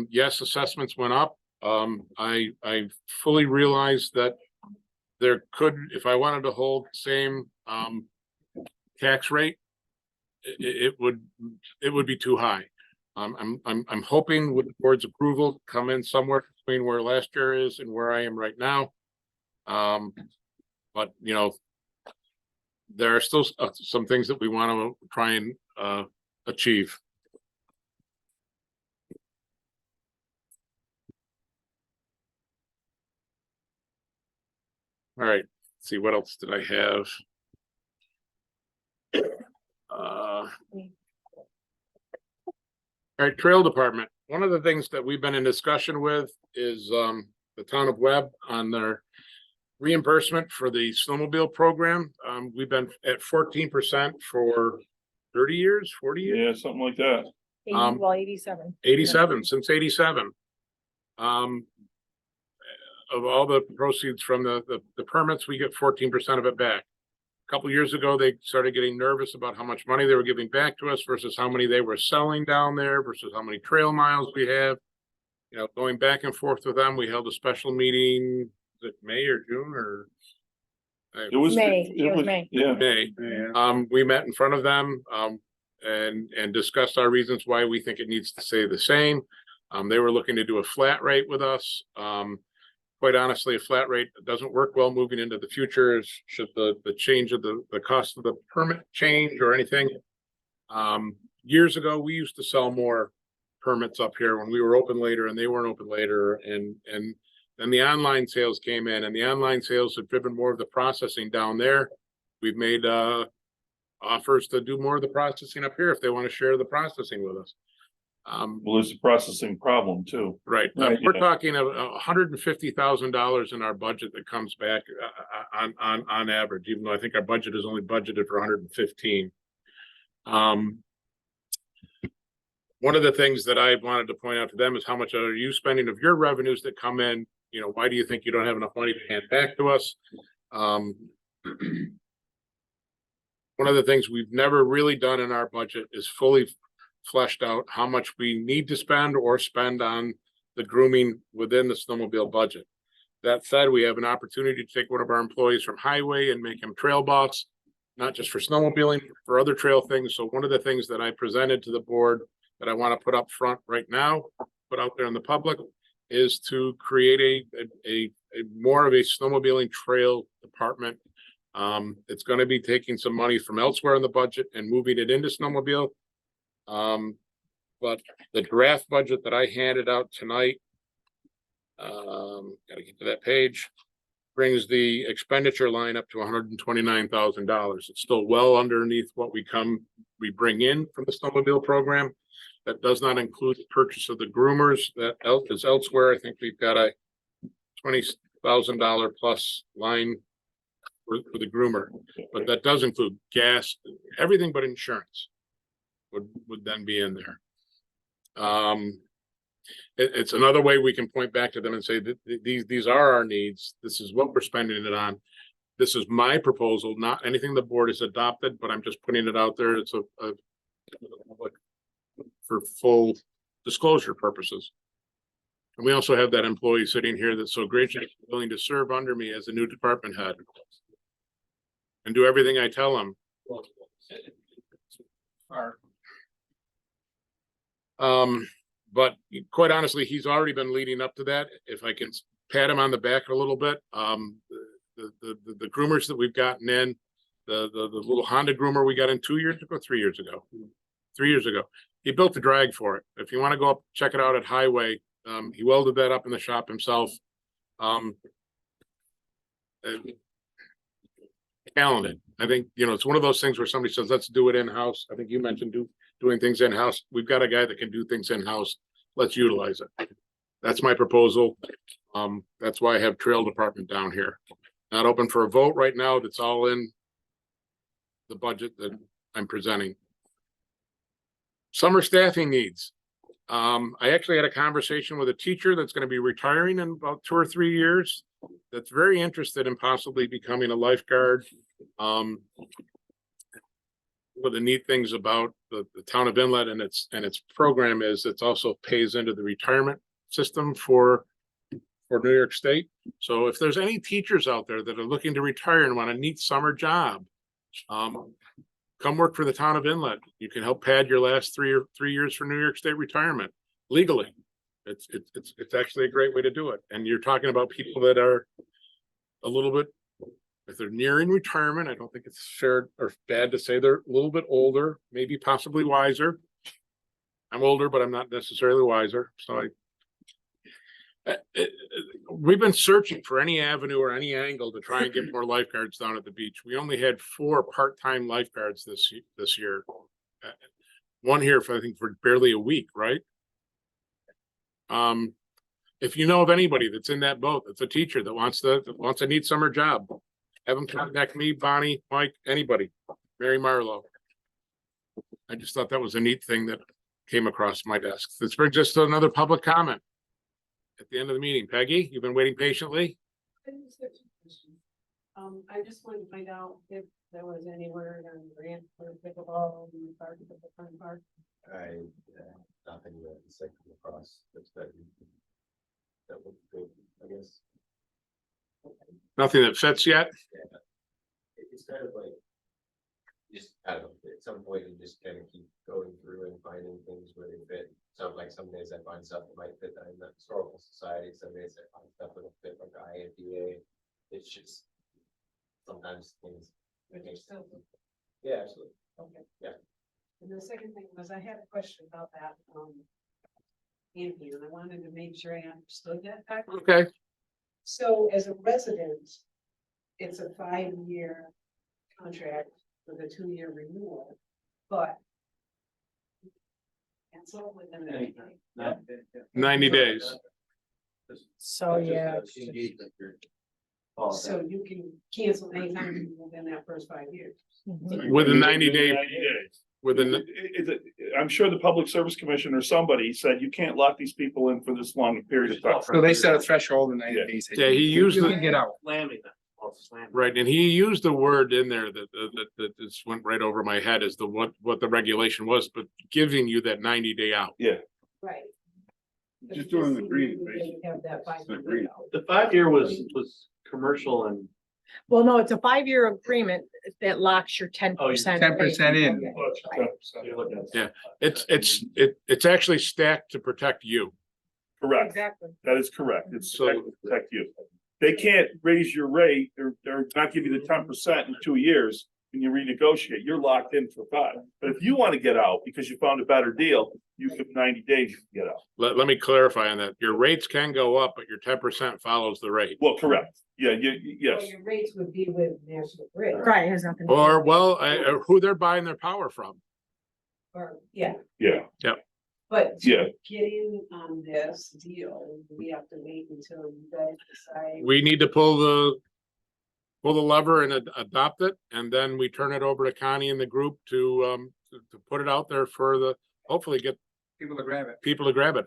Yes, assessments went up. I fully realize that there could, if I wanted to hold the same tax rate, it would be too high. I'm hoping with the board's approval, come in somewhere between where last year is and where I am right now. But you know, there are still some things that we want to try and achieve. All right, let's see, what else did I have? All right, trail department. One of the things that we've been in discussion with is the town of Webb on their reimbursement for the snowmobile program. We've been at 14% for 30 years, 40 years. Yeah, something like that. 87. 87, since 87. Of all the proceeds from the permits, we get 14% of it back. A couple years ago, they started getting nervous about how much money they were giving back to us versus how many they were selling down there versus how many trail miles we have. You know, going back and forth with them, we held a special meeting, was it May or June or? It was May. It was May. Yeah. May. We met in front of them, and discussed our reasons why we think it needs to stay the same. They were looking to do a flat rate with us. Quite honestly, a flat rate doesn't work well moving into the future. Should the change of the cost of the permit change or anything. Years ago, we used to sell more permits up here when we were open later and they weren't open later, and then the online sales came in, and the online sales have driven more of the processing down there. We've made offers to do more of the processing up here if they want to share the processing with us. Well, there's a processing problem too. Right, Right, we're yeah. talking of $150,000 in our budget that comes back on average, even though I think our budget is only budgeted for 115. One of the things that I wanted to point out to them is how much are you spending of your revenues that come in? You know, why do you think you don't have enough money to hand back to us? One of the things we've never really done in our budget is fully fleshed out how much we need to spend or spend on the grooming within the snowmobile budget. That said, we have an opportunity to take one of our employees from highway and make him trail boss, not just for snowmobiling, for other trail things. So one of the things that I presented to the board that I want to put up front right now, put out there in the public, is to create a more of a snowmobiling trail department. It's going to be taking some money from elsewhere in the budget and moving it into snowmobile. But the draft budget that I handed out tonight, gotta get to that page, brings the expenditure line up to $129,000. It's still well underneath what we bring in from the snowmobile program. That does not include the purchase of the groomers that is elsewhere. I think we've got a $20,000 plus line for the groomer, but that does include gas, everything but insurance would then be in there. It's another way we can point back to them and say that these are our needs. This is what we're spending it on. this is my proposal, not anything the board has adopted, but I'm just putting it out there. It's for full disclosure purposes. And we also have that employee sitting here that's so graciously willing to serve under me as a new department head and do everything I tell him. But quite honestly, he's already been leading up to that. If I can pat him on the back a little bit, the groomers that we've gotten in, the little Honda groomer we got in 3 years ago, 3 years ago, he built the drag for it. If you want to go up, check it out at Highway. He welded that up in the shop himself. Talented. I think, it's one of those things where somebody says, let's do it in-house. I think you mentioned doing things in-house. We've got a guy that can do things in-house. Let's utilize it. That's my proposal. That's why I have trail department down here. Not open for a vote right now. That's all in the budget that I'm presenting. Summer staffing needs. I actually had a conversation with a teacher that's going to be retiring in about 2 or 3 years. That's very interested in possibly becoming a lifeguard. One of the neat things about the town of Inlet and its program is it also pays into the retirement system for New York State. So if there's any teachers out there that are looking to retire and want a neat summer job, come work for the town of Inlet. You can help pad your last 3 years for New York State retirement legally. It's actually a great way to do it. And you're talking about people that are a little bit, if they're nearing retirement, I don't think it's fair or bad to say they're a little bit older, maybe possibly wiser. I'm older, but I'm not necessarily wiser. So we've been searching for any avenue or any angle to try and get more lifeguards down at the beach. We only had 4 part-time lifeguards this year. One here for, I think, for barely a week, right? If you know of anybody that's in that boat, that's a teacher that wants a neat summer job, have them contact me, Bonnie, Mike, anybody, Mary Marlowe. I just thought that was a neat thing that came across my desk. This brings us to another public comment at the end of the meeting. Peggy, you've been waiting patiently. I just wanted to find out if there was any word on grant for pickleball in the park, at the fun park. Nothing that is like across that would go, I guess. Nothing that fits yet. Yeah. It's kind of like, I don't know, at some point you just kind of keep going through and finding things where they fit. So like some days I find stuff that might fit in the historical society, some days I find stuff that'll fit like the INPA. It's just sometimes things. Yeah, absolutely. Okay. Yeah. And the second thing was I had a question about that, camping, and I wanted to make sure I understood that. Okay. So as a resident, it's a 5-year contract with a 2-year renewal, but cancel within 90 days. So, yeah. So you can cancel anytime within that first 5 years. Within 90 days. 90 days. Within, I'm sure the Public Service Commission or somebody said you can't lock these people in for this long a period of time. So they set a threshold in 90 days. Yeah, he used You the- can get out. Slamming them. right, and he used the word in there that just went right over my head as the what the regulation was, but giving you that 90-day out. Yeah. Right. Just doing the green, They have that 5 the green. The 5-year was commercial and. Well, no, it's a 5-year agreement that locks your 10%. 10% in. Yeah. It's actually stacked to protect you. Correct. Exactly. That is correct. It's So- to protect you. They can't raise your rate or not give you the 10% in 2 years when you renegotiate. You're locked in for 5. But if you want to get out because you found a better deal, you have 90 days to get out. Let me clarify on that. Your rates can go up, but your 10% follows the rate. Well, correct. Yeah, Well, yes. your rates would be with National Grid. Right, it has nothing. to do- Or, well, who they're buying their power from. Or, yeah, Yeah. but Yeah. to get in on this deal, we have to wait until you guys decide. We need to pull the lever and adopt it, and then we turn it over to Connie and the group to put it out there for hopefully get People to grab it. people to grab it.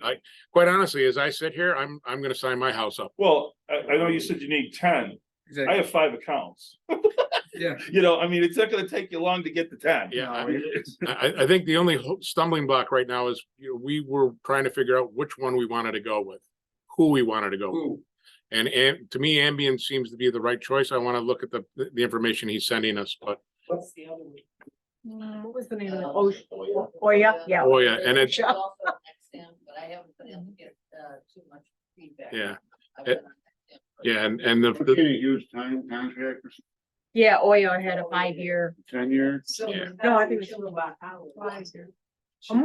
Quite honestly, as I sit here, I'm gonna sign my house up. Well, I know you said you need 10. I have 5 accounts. Yeah. You know, I mean, it's not gonna take you long to get to 10. Yeah, I No, mean, I think the only stumbling block right now is, we were trying to figure out which one we wanted to go with, who we wanted to go with. Ooh, And to me, Ambient seems to be the right choice. I want to look at the information he's sending us, but What's the other one? What was the name of it? Oh, yeah, yeah. oh yeah, and It's it, also an exam, but I haven't been able to get, too much feedback. yeah, I've been on exam, but- yeah, and We're getting a huge time contract for Yeah, Oyo had a 5-year. 10 years. So Yeah. No, I think it's about hours. Hmm?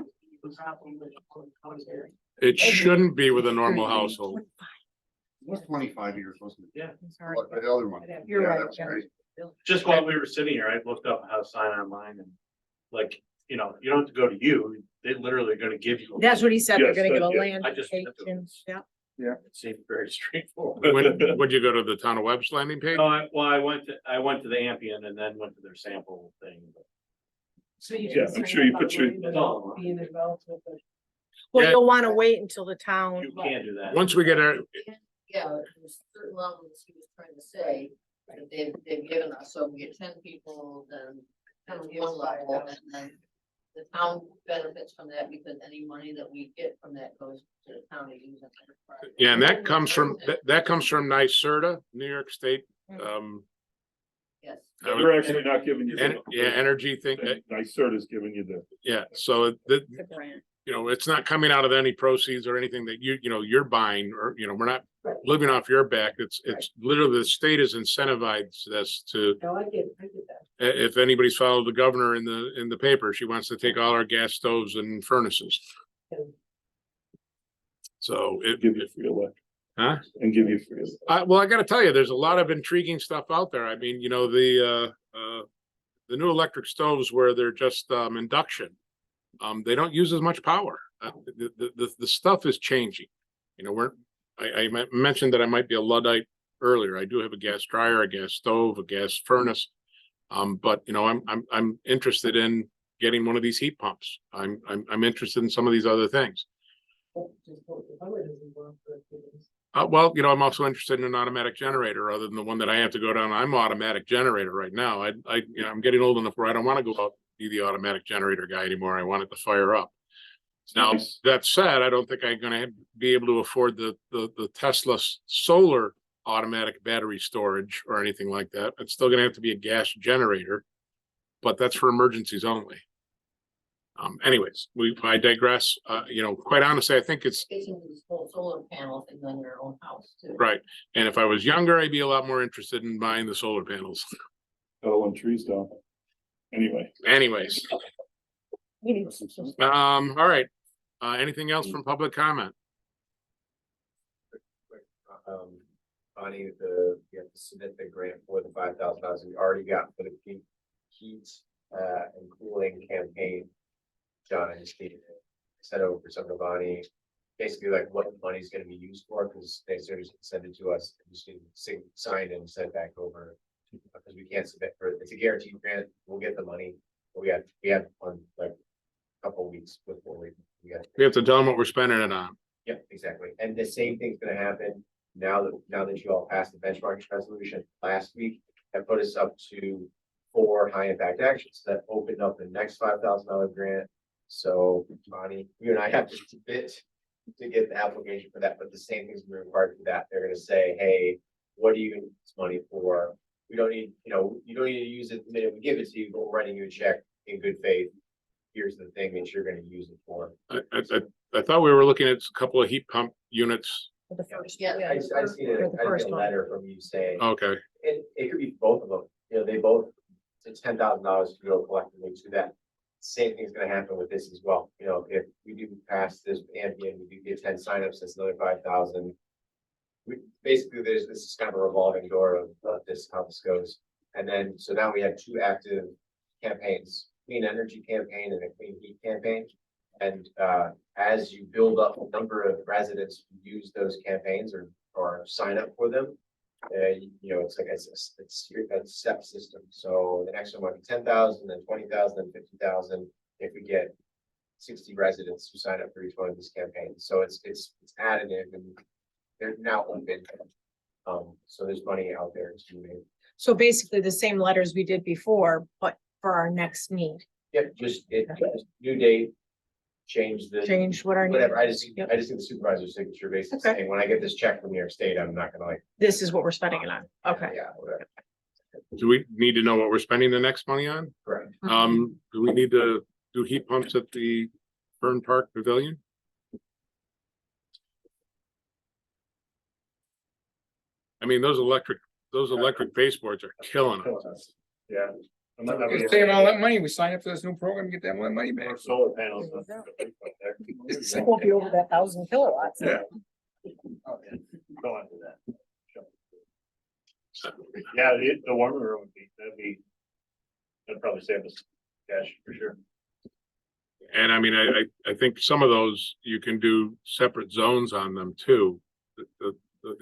it shouldn't be with a normal household. It was 25 years, wasn't it? Yeah. I'm sorry. Like the other one. You're Yeah, right, that was yeah. great. Just while we were sitting here, I looked up how to sign online and like, you know, you don't have to go to you. They literally are gonna give you. That's what he said. They're Yes, gonna give a yeah, land. I just- application, Yeah. It seemed very straightforward. Would you go to the town of Webb's landing page? No, I went to the Ampian and then went to their sample thing. So you. Yeah, I'm sure you put your- Being involved with it. Well, Yeah. you'll wanna wait until the town. You can't do that. Once we get our, Yeah, there's certain levels he was trying to say that they've given us, so we get 10 people, then kind of one level, and then the town benefits from that because any money that we get from that goes to the town to use. in enterprise. yeah, and that comes from, that comes from NYSERDA, New York State, Yes. I would- We're actually not giving you. yeah, energy thing, NYSERDA is giving you the. yeah, so the, The grant. it's not coming out of any proceeds or anything that you're buying, or, we're not living off your back. It's literally the state is incentivized us to, No, I get that. if anybody's followed the governor in the paper, she wants to take all our gas stoves and furnaces. So Give you free electric. Huh? And give you free. Well, I gotta tell you, there's a lot of intriguing stuff out there. I mean, the new electric stoves where they're just induction. They don't use as much power. The stuff is changing. I mentioned that I might be a Luddite earlier. I do have a gas dryer, a gas stove, a gas furnace. But I'm interested in getting one of these heat pumps. I'm interested in some of these other things. Well, I'm also interested in an automatic generator other than the one that I have to go down. I'm automatic generator right now. I'm getting old enough where I don't want to go out be the automatic generator guy anymore. I want it to fire up. Now, Nice. that said, I don't think I'm gonna be able to afford the Tesla solar automatic battery storage or anything like that. It's still gonna have to be a gas generator, but that's for emergencies only. Anyways, I digress. Quite honestly, I think it's Facing these whole solar panel thing on your own house too. right. And if I was younger, I'd be a lot more interested in buying the solar panels. Oh, and trees down. Anyways, all right. Anything else from public comment? Bonnie, you have to submit the grant for the $5,000 we already got for the heat and cooling campaign. John, I just need to send over for some of Bonnie, basically like what the money's gonna be used for, because they sort of send it to us, just need to sign and send it back over. Because we can't submit it's a guaranteed grant, we'll get the money, but we have on like a couple of weeks before we have to tell them what we're spending it on. Yep, exactly. And the same thing's gonna happen now that you all passed the benchmarking resolution last week. That put us up to 4 high impact actions that opened up the next $5,000 grant. So Bonnie, you and I have to submit to get the application for that, but the same thing's gonna be required for that. They're gonna say, hey, what do you need this money for? We don't need, you don't need to use it the minute we give it to you, but we're writing you a check in good faith. Here's the thing that you're gonna use it for. I thought we were looking at a couple of heat pump units. For the first, Yeah. I seen For the first a one. letter from you saying, Okay, it could be both of them, they both, it's $10,000 to go collectively to that. Same thing's gonna happen with this as well, if we do pass this Ambient, we do get 10 signups, that's another 5,000. Basically, this is kind of a revolving door of how this goes. And then, so now we have 2 active campaigns, clean energy campaign and a clean heat campaign. And as you build up a number of residents who use those campaigns or sign up for them, it's like it's a step system. So the next one might be 10,000, then 20,000, then 50,000 if we get 60 residents who sign up for each one of these campaigns. So it's additive and they're now open. So there's money out there to be made. So basically the same letters we did before, but for our next need, Yep, just new date, change the. change what our. Whatever, I just Yep. need the supervisor's signature basically Okay. saying, when I get this check from New York State, I'm not gonna like. This is what we're spending it on. Okay. Yeah, whatever, Do we need to know what we're spending the next money on? correct. Do we need to do heat pumps at the Fern Park Pavilion? I mean, those electric baseboards are killing us. Yeah. I'm not gonna We be- save all that money, we sign up for this new program, get that money back. Or solar panels. It won't be over that 1,000 kilowatts. Yeah. Go on to that. Yeah, the warmer room would be, that'd probably save us cash for sure. And I mean, I think some of those, you can do separate zones on them too. The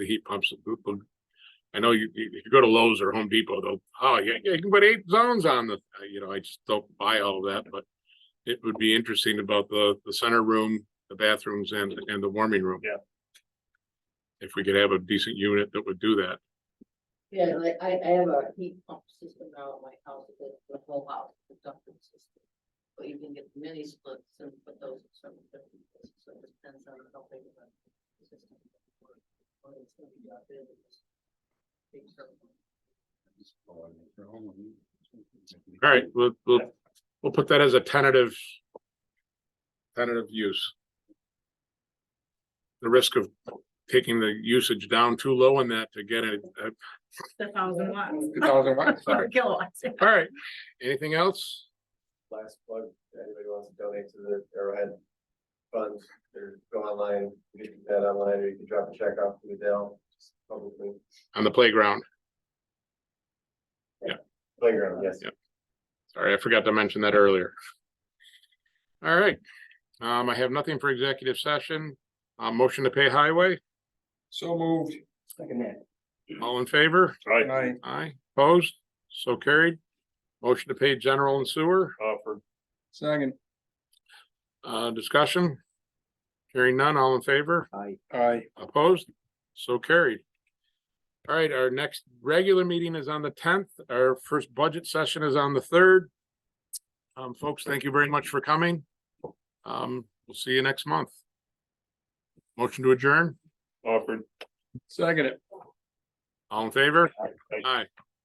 heat pumps. I know if you go to Lowe's or Home Depot, they'll, oh, yeah, you can put 8 zones on the, I just don't buy all of that, but it would be interesting about the center room, the bathrooms and the warming room. Yeah. If we could have a decent unit that would do that. Yeah, like I have a heat pump system now at my house, the whole house, the ducting system. But you can get mini splits and put those in some different places, so it depends on how big of a system. Or it's gonna be out there, it's big circle. All right, we'll put that as a tentative use. The risk of taking the usage down too low in that to get it. The 1,000 watts. 2,000 watts. Or kilowatts. All right, anything else? Last plug, if anybody wants to donate to the Arrowhead funds, or go online, you can do that online, or you can drop a check off to Adele, just publicly. On the playground. Playground, yes. Yeah. Sorry, I forgot to mention that earlier. All right, I have nothing for executive session. Motion to pay highway, So moved. Second that. all in favor? Right, Aye. Aye, opposed, so carried. Motion to pay general and sewer, offered. Second. discussion. Hearing none, all in favor? Aye. Opposed? So carried. All right, our next regular meeting is on the 10th. Our first budget session is on the 3rd. Folks, thank you very much for coming. We'll see you next month. Motion to adjourn, Offered. Second it. all in favor? Aye. Aye.